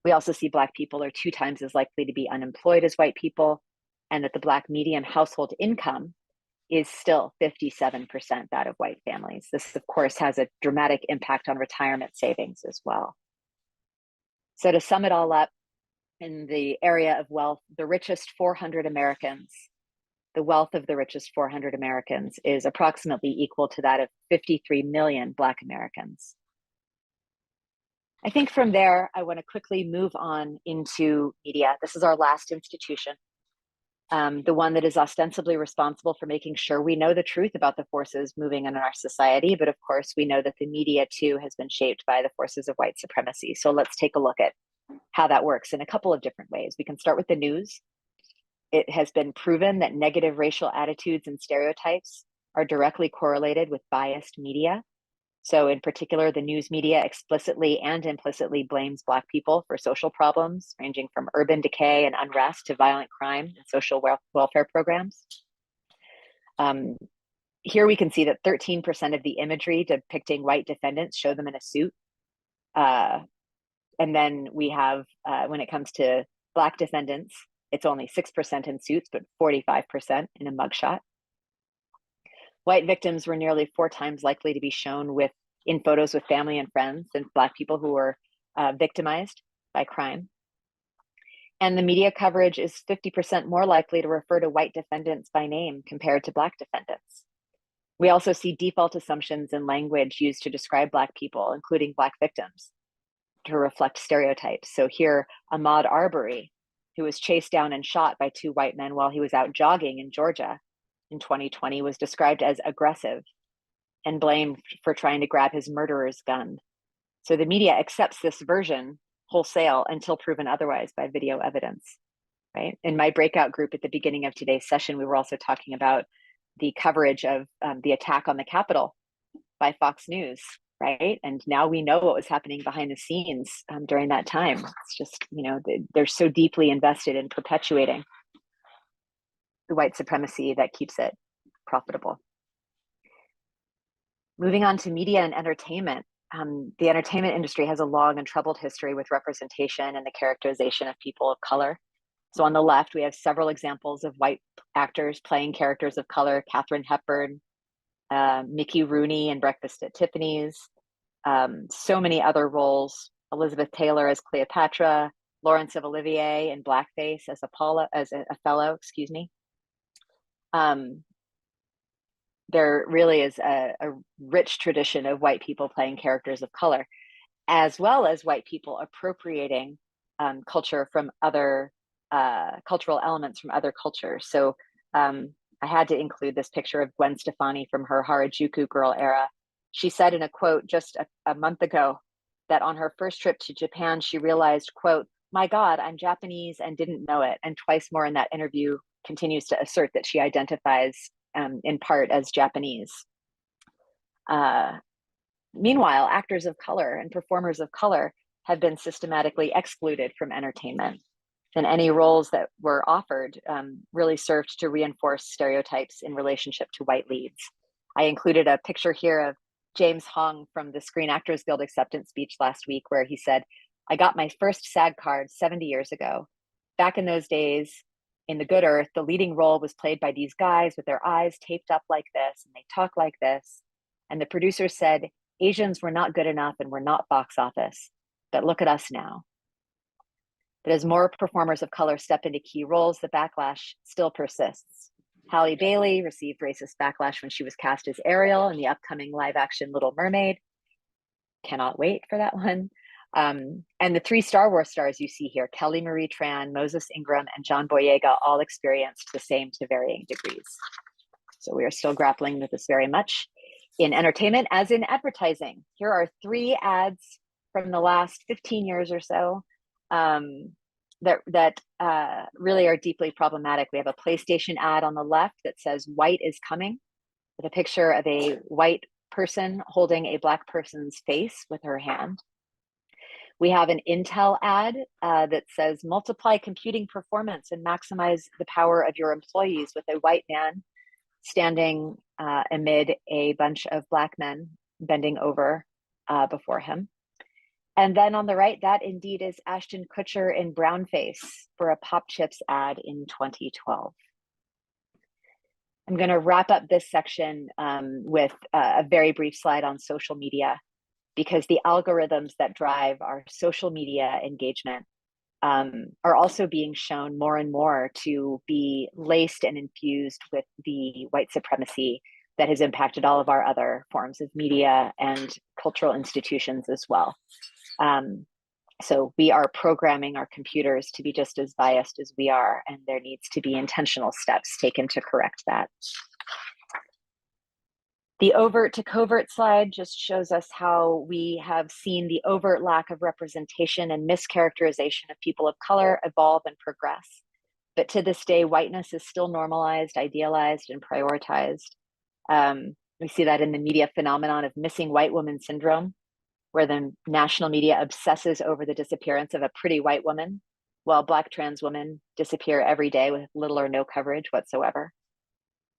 We also see Black people are 2 times as likely to be unemployed as white people, and that the Black median household income is still 57% that of white families. This, of course, has a dramatic impact on retirement savings as well. So to sum it all up, in the area of wealth, the richest 400 Americans, the wealth of the richest 400 Americans is approximately equal to that of 53 million Black Americans. I think from there, I want to quickly move on into media. This is our last institution, the one that is ostensibly responsible for making sure we know the truth about the forces moving in our society. But of course, we know that the media too has been shaped by the forces of white supremacy. So let's take a look at how that works in a couple of different ways. We can start with the news. It has been proven that negative racial attitudes and stereotypes are directly correlated with biased media. So in particular, the news media explicitly and implicitly blames Black people for social problems, ranging from urban decay and unrest to violent crime and social welfare programs. Here we can see that 13% of the imagery depicting white defendants show them in a suit. And then we have, when it comes to Black defendants, it's only 6% in suits, but 45% in a mugshot. White victims were nearly 4 times likely to be shown in photos with family and friends than Black people who were victimized by crime. And the media coverage is 50% more likely to refer to white defendants by name compared to Black defendants. We also see default assumptions in language used to describe Black people, including Black victims, to reflect stereotypes. So here, Ahmaud Arbery, who was chased down and shot by 2 white men while he was out jogging in Georgia in 2020, was described as aggressive and blamed for trying to grab his murderer's gun. So the media accepts this version wholesale until proven otherwise by video evidence, right? In my breakout group at the beginning of today's session, we were also talking about the coverage of the attack on the Capitol by Fox News, right? And now we know what was happening behind the scenes during that time. It's just, they're so deeply invested in perpetuating the white supremacy that keeps it profitable. Moving on to media and entertainment. The entertainment industry has a long and troubled history with representation and the characterization of people of color. So on the left, we have several examples of white actors playing characters of color: Katharine Hepburn, Mickey Rooney in Breakfast at Tiffany's, So many other roles. Elizabeth Taylor as Cleopatra, Laurence of Olivier in blackface as Othello, excuse me. There really is a rich tradition of white people playing characters of color, as well as white people appropriating culture from other cultural elements from other cultures. So I had to include this picture of Gwen Stefani from her Harajuku girl era. She said in a quote just a month ago that on her first trip to Japan, she realized, quote, "My God, I'm Japanese and didn't know it." And twice more in that interview continues to assert that she identifies in part as Japanese. Meanwhile, actors of color and performers of color have been systematically excluded from entertainment. And any roles that were offered really served to reinforce stereotypes in relationship to white leads. I included a picture here of James Hong from the Screen Actors Guild acceptance speech last week, where he said, "I got my first SAG card 70 years ago. Back in those days, in The Good Earth, the leading role was played by these guys with their eyes taped up like this, and they talk like this. And the producer said, Asians were not good enough and were not box office. But look at us now." But as more performers of color step into key roles, the backlash still persists. Halle Bailey received racist backlash when she was cast as Ariel in the upcoming live-action Little Mermaid. Cannot wait for that one. And the 3 Star Wars stars you see here, Kelly Marie Tran, Moses Ingram, and John Boyega, all experienced the same to varying degrees. So we are still grappling with this very much in entertainment as in advertising. Here are 3 ads from the last 15 years or so that really are deeply problematic. We have a PlayStation ad on the left that says "White is coming," with a picture of a white person holding a black person's face with her hand. We have an Intel ad that says "Multiply computing performance and maximize the power of your employees," with a white man standing amid a bunch of black men bending over before him. And then on the right, that indeed is Ashton Kutcher in brownface for a Pop Chips ad in 2012. I'm going to wrap up this section with a very brief slide on social media, because the algorithms that drive our social media engagement are also being shown more and more to be laced and infused with the white supremacy that has impacted all of our other forms of media and cultural institutions as well. So we are programming our computers to be just as biased as we are, and there needs to be intentional steps taken to correct that. The overt to covert slide just shows us how we have seen the overt lack of representation and mischaracterization of people of color evolve and progress. But to this day, whiteness is still normalized, idealized, and prioritized. We see that in the media phenomenon of missing white woman syndrome, where the national media obsesses over the disappearance of a pretty white woman, while Black trans women disappear every day with little or no coverage whatsoever.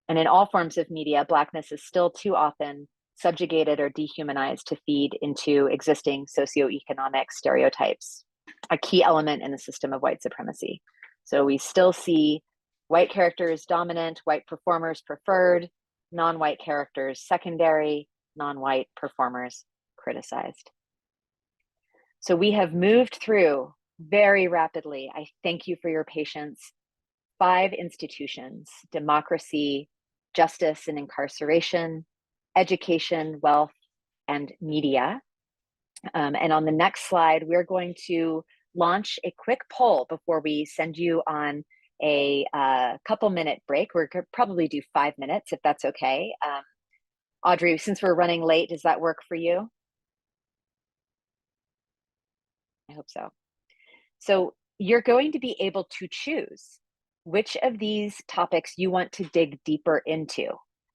And in all forms of media, Blackness is still too often subjugated or dehumanized to feed into existing socioeconomic stereotypes, a key element in the system of white supremacy. So we still see white characters dominant, white performers preferred, non-white characters secondary, non-white performers criticized. So we have moved through very rapidly, I thank you for your patience, 5 institutions: democracy, justice and incarceration, education, wealth, and media. And on the next slide, we're going to launch a quick poll before we send you on a couple-minute break. We're going to probably do 5 minutes, if that's okay. Audrey, since we're running late, does that work for you? I hope so. So you're going to be able to choose which of these topics you want to dig deeper into.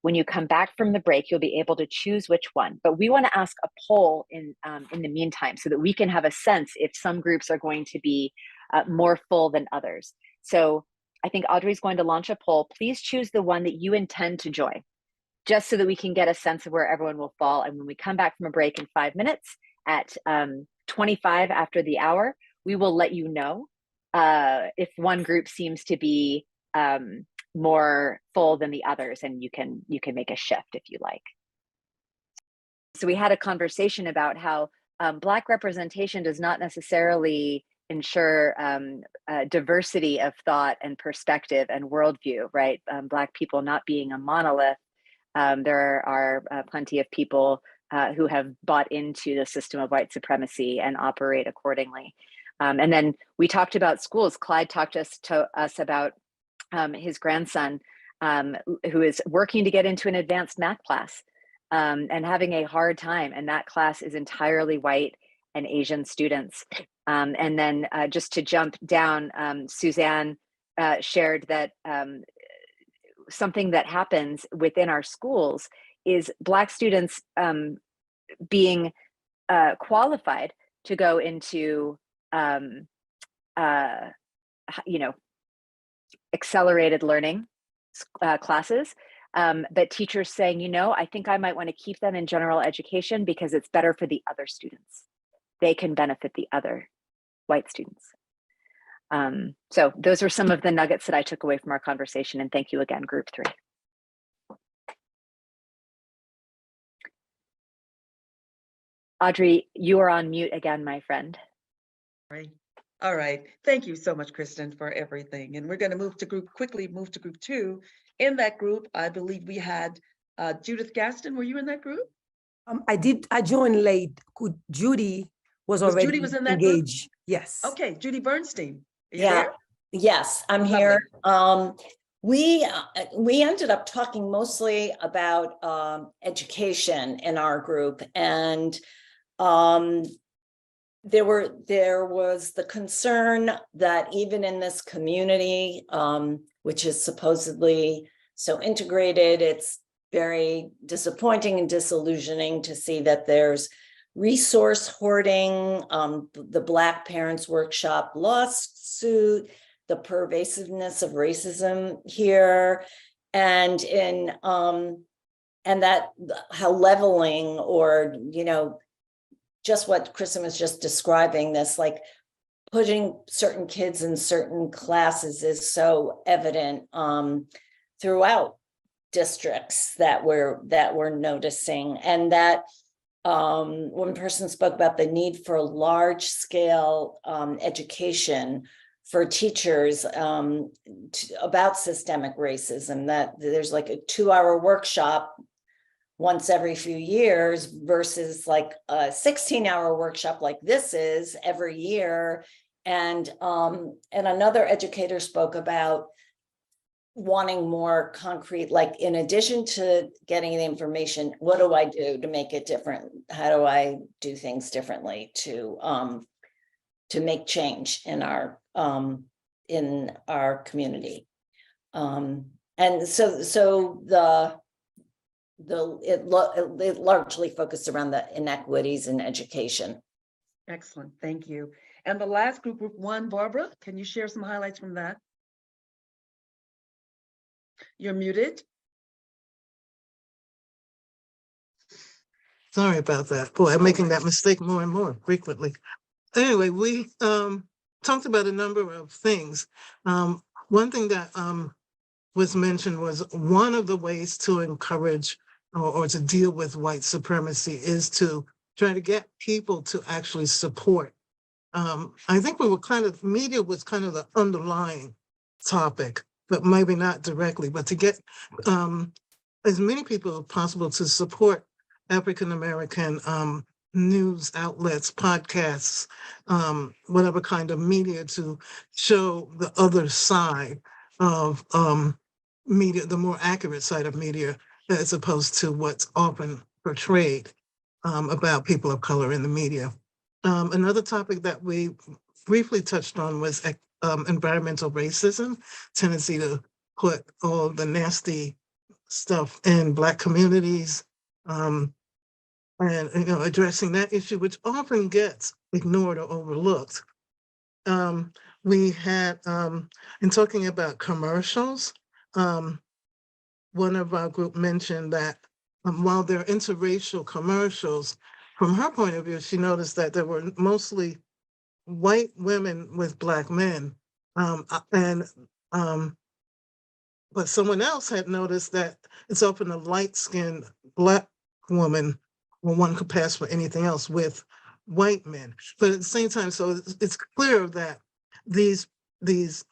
When you come back from the break, you'll be able to choose which one. But we want to ask a poll in the meantime so that we can have a sense if some groups are going to be more full than others. So I think Audrey's going to launch a poll. Please choose the one that you intend to join, just so that we can get a sense of where everyone will fall. And when we come back from a break in 5 minutes at 25 after the hour, we will let you know if one group seems to be more full than the others, and you can make a shift if you like. so we had a conversation about how Black representation does not necessarily ensure diversity of thought and perspective and worldview, right? Black people not being a monolith. There are plenty of people who have bought into the system of white supremacy and operate accordingly. And then we talked about schools. Clyde talked to us about his grandson who is working to get into an advanced math class and having a hard time. And that class is entirely white and Asian students. And then just to jump down, Suzanne shared that something that happens within our schools is Black students being qualified to go into, accelerated learning classes, but teachers saying, I think I might want to keep them in general education because it's better for the other students. They can benefit the other white students. So those are some of the nuggets that I took away from our conversation. And thank you again, group 3. Audrey, you are on mute again, my friend. Right. All right. Thank you so much, Kristen, for everything. And we're going to quickly move to group 2. In that group, I believe we had Judith Gaston. Were you in that group? I did. I joined late. Judy was already Judy was in that engaged. group? Yes. Okay, Judy Bernstein. Are you Yeah. there? Yes, I'm here. We ended up talking mostly about education in our group, and there was the concern that even in this community, which is supposedly so integrated, it's very disappointing and disillusioning to see that there's resource hoarding, the Black Parents Workshop lawsuit, the pervasiveness of racism here, and that how leveling, or just what Kristen was just describing, this like putting certain kids in certain classes is so evident throughout districts that we're noticing. And that one person spoke about the need for large scale education for teachers about systemic racism, that there's like a 2-hour workshop once every few years versus like a 16-hour workshop like this is every year. And another educator spoke about wanting more concrete, like in addition to getting the information, what do I do to make it different? How do I do things differently to make change in our community? And so it largely focused around the inequities in education. Excellent, thank you. And the last group 1, Barbara, can you share some highlights from that? You're muted. Sorry about that. Boy, I'm making that mistake more and more frequently. Anyway, we talked about a number of things. One thing that was mentioned was one of the ways to encourage or to deal with white supremacy is to try to get people to actually support. I think media was kind of the underlying topic, but maybe not directly, but to get as many people as possible to support African-American news outlets, podcasts, whatever kind of media, to show the other side of media, the more accurate side of media, as opposed to what's often portrayed about people of color in the media. Another topic that we briefly touched on was environmental racism, tendency to put all the nasty stuff in Black communities, and addressing that issue, which often gets ignored or overlooked. We had, in talking about commercials, one of our group mentioned that while they're interracial commercials, from her point of view, she noticed that there were mostly white women with Black men, but someone else had noticed that it's often a light-skinned Black woman or one could pass for anything else with white men. But at the same time, so it's clear that these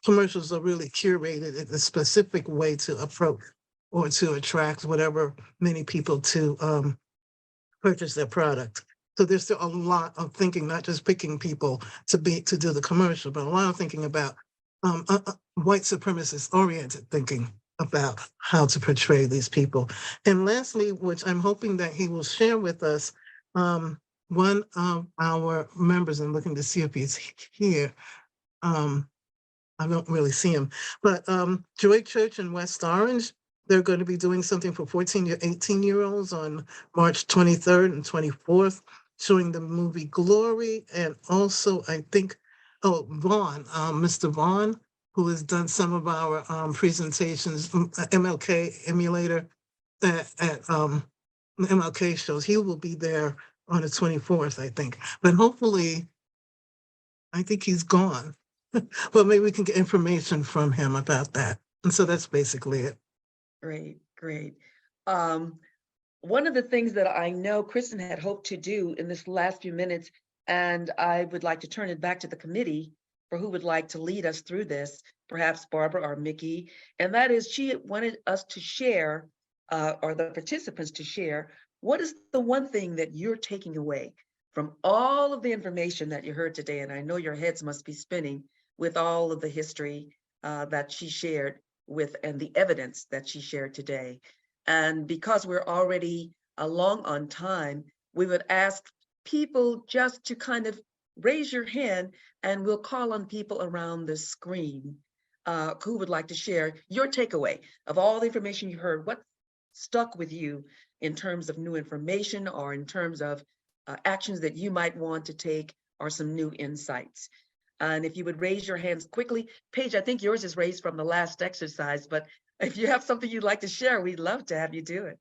commercials are really curated in a specific way to approach or to attract whatever many people to purchase their product. So there's still a lot of thinking, not just picking people to do the commercial, but a lot of thinking about white supremacist oriented thinking about how to portray these people. And lastly, which I'm hoping that he will share with us, one of our members, I'm looking to see if he's here. I don't really see him, but Joy Church in West Orange, they're going to be doing something for 14 to 18-year-olds on March 23rd and 24th, showing the movie Glory. And also, I think, Vaughn, Mr. Vaughn, who has done some of our presentations, MLK emulator at MLK shows. He will be there on the 24th, I think. But hopefully, I think he's gone. But maybe we can get information from him about that. And so that's basically it. Great, great. One of the things that I know Kristen had hoped to do in this last few minutes, and I would like to turn it back to the committee for who would like to lead us through this, perhaps Barbara or Mickey, and that is she wanted us to share, or the participants to share, what is the one thing that you're taking away from all of the information that you heard today? And I know your heads must be spinning with all of the history that she shared with and the evidence that she shared today. And because we're already long on time, we would ask people just to kind of raise your hand and we'll call on people around the screen who would like to share your takeaway of all the information you heard. What stuck with you in terms of new information or in terms of actions that you might want to take or some new insights? And if you would raise your hands quickly, Paige, I think yours is raised from the last exercise, but if you have something you'd like to share, we'd love to have you do it.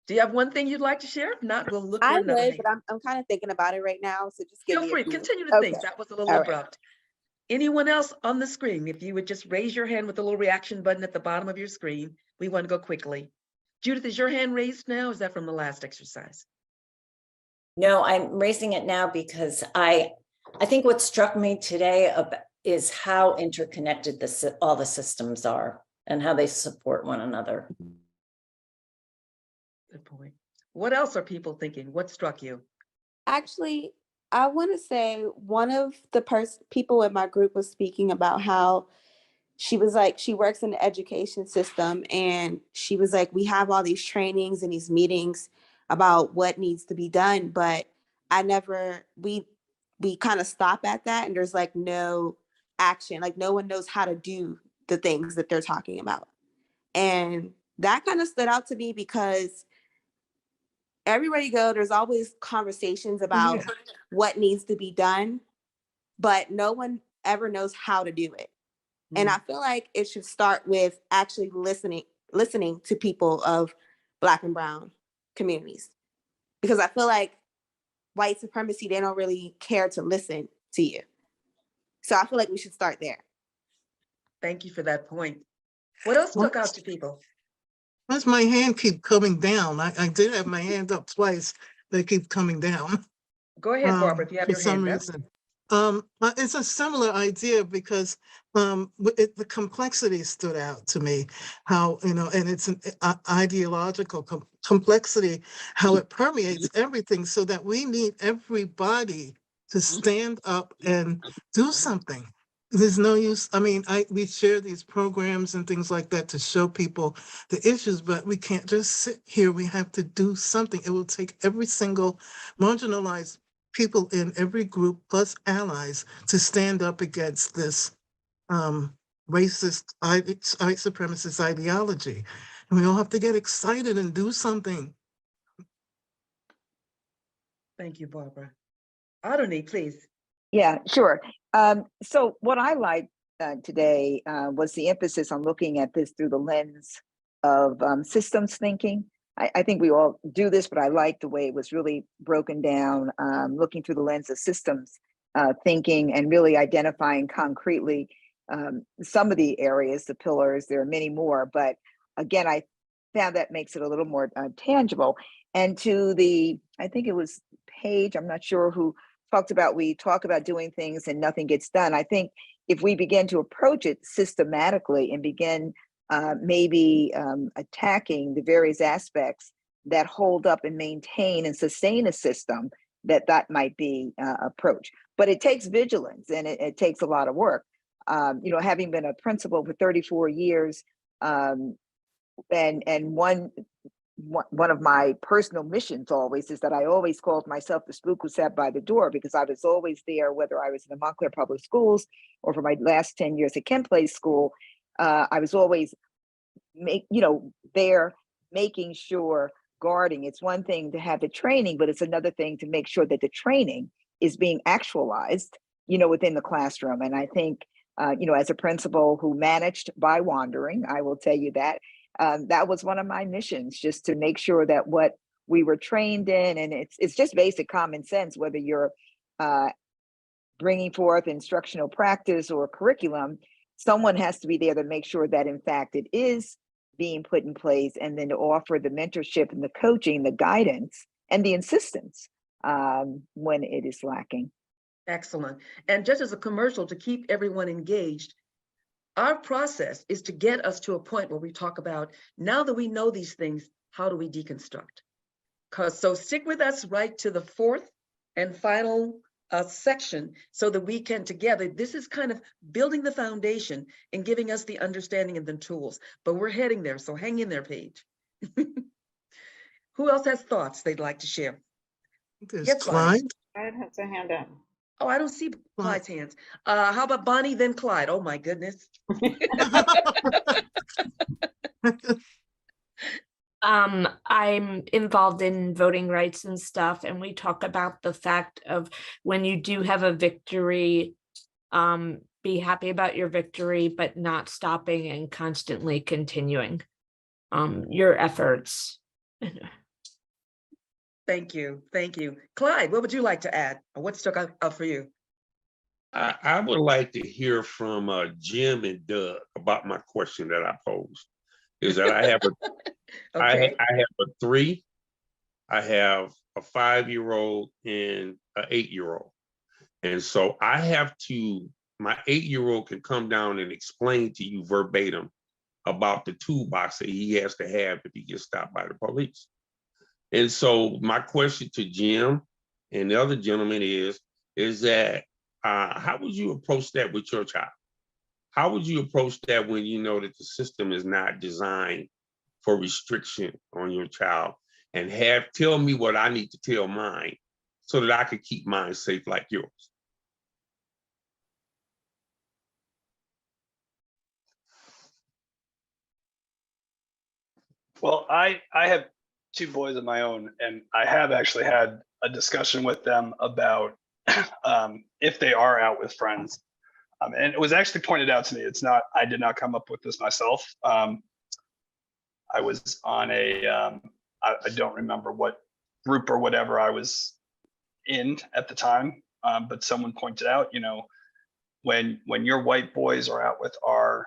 Do you have one thing you'd like to share? If not, we'll look for I another would, name. but I'm kind of thinking about it right now. So just give Feel me free, a few. continue to think. Okay. That was a little All right. abrupt. Anyone else on the screen? If you would just raise your hand with the little reaction button at the bottom of your screen, we want to go quickly. Judith, is your hand raised now? Is that from the last exercise? No, I'm raising it now because I think what struck me today is how interconnected all the systems are and how they support one another. Good point. What else are people thinking? What struck you? Actually, I want to say one of the people in my group was speaking about how she was like, she works in the education system, and she was like, we have all these trainings and these meetings about what needs to be done, but we kind of stop at that, and there's like no action, like no one knows how to do the things that they're talking about. And that kind of stood out to me because everywhere you go, there's always conversations about what needs to be done, but no one ever knows how to do it. And I feel like it should start with actually listening to people of Black and Brown communities, because I feel like white supremacy, they don't really care to listen to you. So I feel like we should start there. Thank you for that point. What else stuck out to people? Why does my hand keep coming down? I did have my hand up twice. They keep coming down. Go ahead, Barbara, if you have For your some hand up. reason. It's a similar idea because the complexity stood out to me, how, and it's an ideological complexity, how it permeates everything, so that we need everybody to stand up and do something. There's no use. I mean, we share these programs and things like that to show people the issues, but we can't just sit here. We have to do something. It will take every single marginalized people in every group plus allies to stand up against this racist, white supremacist ideology. And we all have to get excited and do something. Thank you, Barbara. Adoni, please. Yeah, sure. So what I liked today was the emphasis on looking at this through the lens of systems thinking. I think we all do this, but I like the way it was really broken down, looking through the lens of systems thinking and really identifying concretely some of the areas, the pillars. There are many more, but again, I found that makes it a little more tangible. And to the, I think it was Paige, I'm not sure who talked about, we talk about doing things and nothing gets done. I think if we begin to approach it systematically and begin maybe attacking the various aspects that hold up and maintain and sustain a system, that might be approach. But it takes vigilance and it takes a lot of work. You know, having been a principal for 34 years, and one of my personal missions always is that I always called myself the spook who sat by the door, because I was always there, whether I was in the Montclair Public Schools or for my last 10 years at Kent Place School. I was always there making sure, guarding. It's one thing to have the training, but it's another thing to make sure that the training is being actualized, within the classroom. And I think, as a principal who managed by wandering, I will tell you that that was one of my missions, just to make sure that what we were trained in, and it's just basic common sense, whether you're bringing forth instructional practice or curriculum, someone has to be there to make sure that in fact it is being put in place, and then to offer the mentorship and the coaching, the guidance, and the insistence when it is lacking. Excellent. And just as a commercial to keep everyone engaged, our process is to get us to a point where we talk about, now that we know these things, how do we deconstruct? So stick with us right to the fourth and final section, so that we can together, this is kind of building the foundation and giving us the understanding and the tools, but we're heading there. So hang in there, Paige. Who else has thoughts they'd like to share? There's Yes, Clyde. Clyde has a hand up. Oh, I don't see Clyde's hands. How about Bonnie, then Clyde? Oh my goodness. I'm involved in voting rights and stuff, and we talk about the fact of when you do have a victory, be happy about your victory, but not stopping and constantly continuing your efforts. Thank you. Thank you. Clyde, what would you like to add? Or what stuck out for you? I would like to hear from Jim and Doug about my question that I posed. Is that I have a Okay. I have a 3, I have a 5-year-old and an 8-year-old. And so I have to, my 8-year-old can come down and explain to you verbatim about the toolbox that he has to have if he gets stopped by the police. And so my question to Jim and the other gentleman is that how would you approach that with your child? How would you approach that when you know that the system is not designed for restriction on your child? And tell me what I need to tell mine so that I could keep mine safe like yours. Well, I have 2 boys of my own, and I have actually had a discussion with them about if they are out with friends. And it was actually pointed out to me, I did not come up with this myself. I was on I don't remember what group or whatever I was in at the time, but someone pointed out, when your white boys are out with our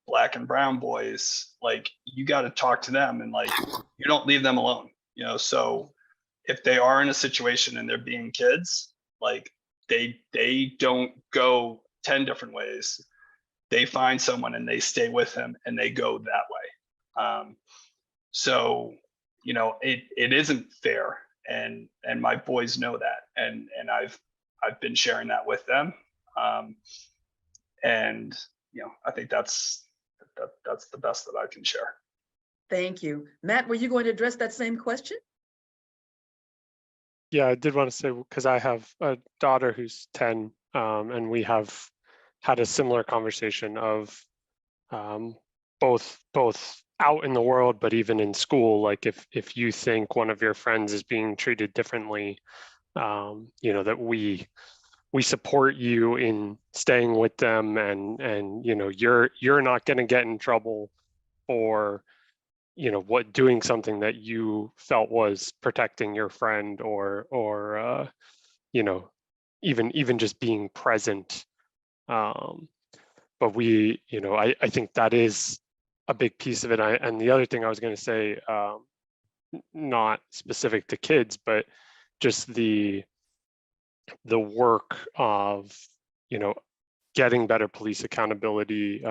Black and brown boys, like, you got to talk to them, and like, you don't leave them alone, so if they are in a situation and they're being kids, like, they don't go 10 different ways. They find someone and they stay with him and they go that way. So it isn't fair, and my boys know that, and I've been sharing that with them, and I think that's the best that I can share. Thank you. Matt, were you going to address that same question? Yeah, I did want to say, because I have a daughter who's 10, and we have had a similar conversation of both out in the world, but even in school. Like, if you think one of your friends is being treated differently, that we support you in staying with them, and you're not going to get in trouble for doing something that you felt was protecting your friend, or even just being present. But I think that is a big piece of it. And the other thing I was going to say, not specific to kids, but just the work of, you know, getting better police accountability.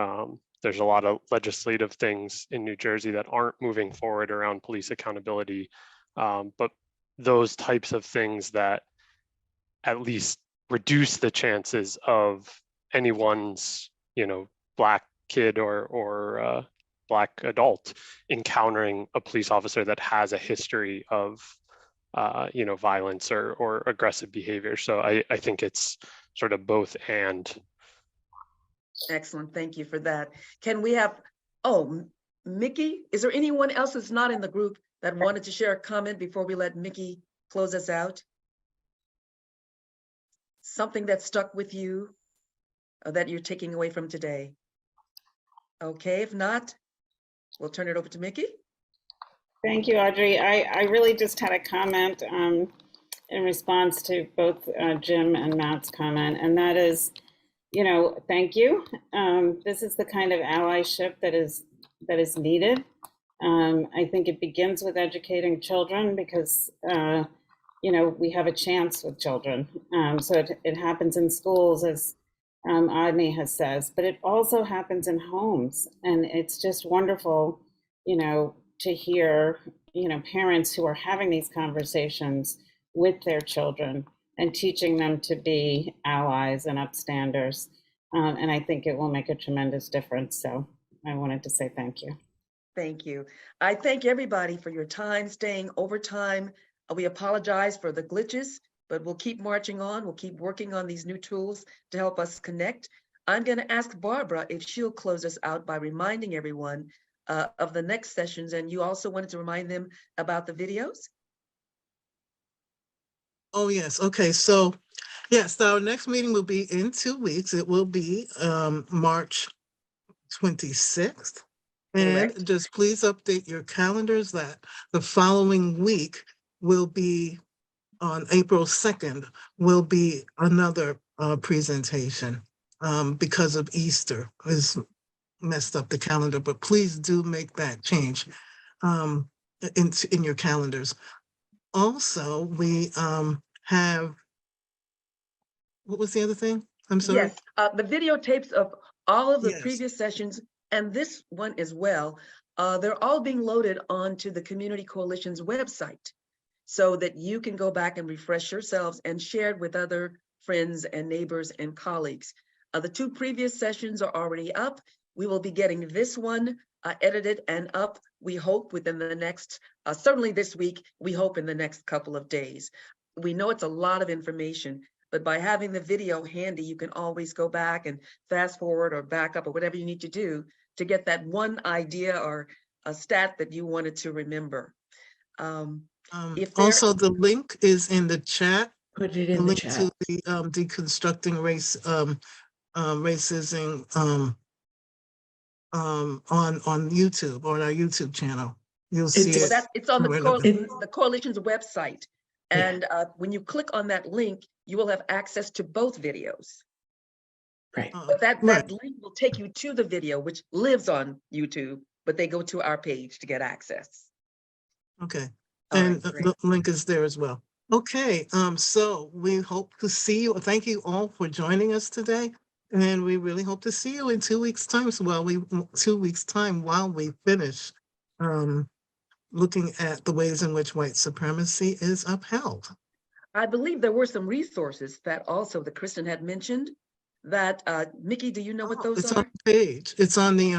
There's a lot of legislative things in New Jersey that aren't moving forward around police accountability, but those types of things that at least reduce the chances of anyone's, you know, Black kid or Black adult encountering a police officer that has a history of you know, violence or aggressive behavior. So I think it's sort of both and. Excellent, thank you for that. Can we have, oh, Mickey, is there anyone else that's not in the group that wanted to share a comment before we let Mickey close us out? Something that stuck with you that you're taking away from today? Okay, if not, we'll turn it over to Mickey. Thank you, Audrey. I really just had a comment in response to both Jim and Matt's comment, and that is, you know, thank you. This is the kind of allyship that is needed. I think it begins with educating children because, you know, we have a chance with children. So it happens in schools, as Adney has says, but it also happens in homes. And it's just wonderful, you know, to hear, you know, parents who are having these conversations with their children and teaching them to be allies and upstanders. And I think it will make a tremendous difference. So I wanted to say thank you. Thank you. I thank everybody for your time, staying overtime. We apologize for the glitches, but we'll keep marching on. We'll keep working on these new tools to help us connect. I'm going to ask Barbara if she'll close us out by reminding everyone of the next sessions. And you also wanted to remind them about the videos? Oh, yes. Okay. So, yes, our next meeting will be in 2 weeks. It will be March 26th. And Correct. just please update your calendars that the following week will be on April 2nd, will be another presentation because of Easter is messed up the calendar, but please do make that change in your calendars. Also, we have, what was the other thing? I'm sorry. Yes, the videotapes of all of the Yes. previous sessions and this one as well, they're all being loaded onto the Community Coalition's website so that you can go back and refresh yourselves and share it with other friends and neighbors and colleagues. The 2 previous sessions are already up. We will be getting this one edited and up, we hope, within the next, certainly this week, we hope in the next couple of days. We know it's a lot of information, but by having the video handy, you can always go back and fast forward or back up or whatever you need to do to get that one idea or a stat that you wanted to remember. Also, the link is in the chat. Put it in the link chat. to the Deconstructing Racism on YouTube, on our YouTube channel. You'll see It's- it. It's on It- the coalition's website. And when you click on that link, you will have access to both videos. Right. But that right. link will take you to the video, which lives on YouTube, but they go to our page to get access. Okay. All And right, great. the link is there as well. Okay, so we hope to see you. Thank you all for joining us today. And we really hope to see you in 2 weeks' time. So 2 weeks' time while we finish looking at the ways in which white supremacy is upheld. I believe there were some resources that also that Kristen had mentioned that, Mickey, do you know what those It's are? on the page. It's on the,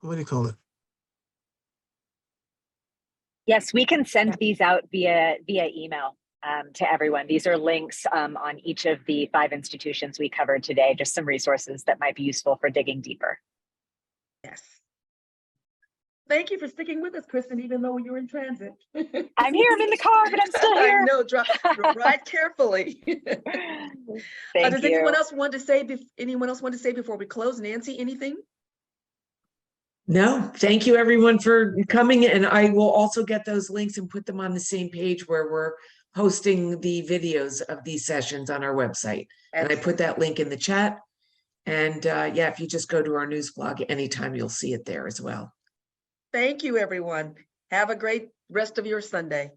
what do you call it? Yes, we can send these out via email to everyone. These are links on each of the 5 institutions we covered today, just some resources that might be useful for digging deeper. Yes. Thank you for sticking with us, Kristen, even though you're in transit. I'm here, I'm in the car, but I'm still here. I know, ride carefully. Thank Does you. anyone else want to say before we close? Nancy, anything? No, thank you everyone for coming, and I will also get those links and put them on the same page where we're hosting the videos of these sessions on our website. And I put that link in the chat. And yeah, if you just go to our news blog anytime, you'll see it there as well. Thank you, everyone. Have a great rest of your Sunday.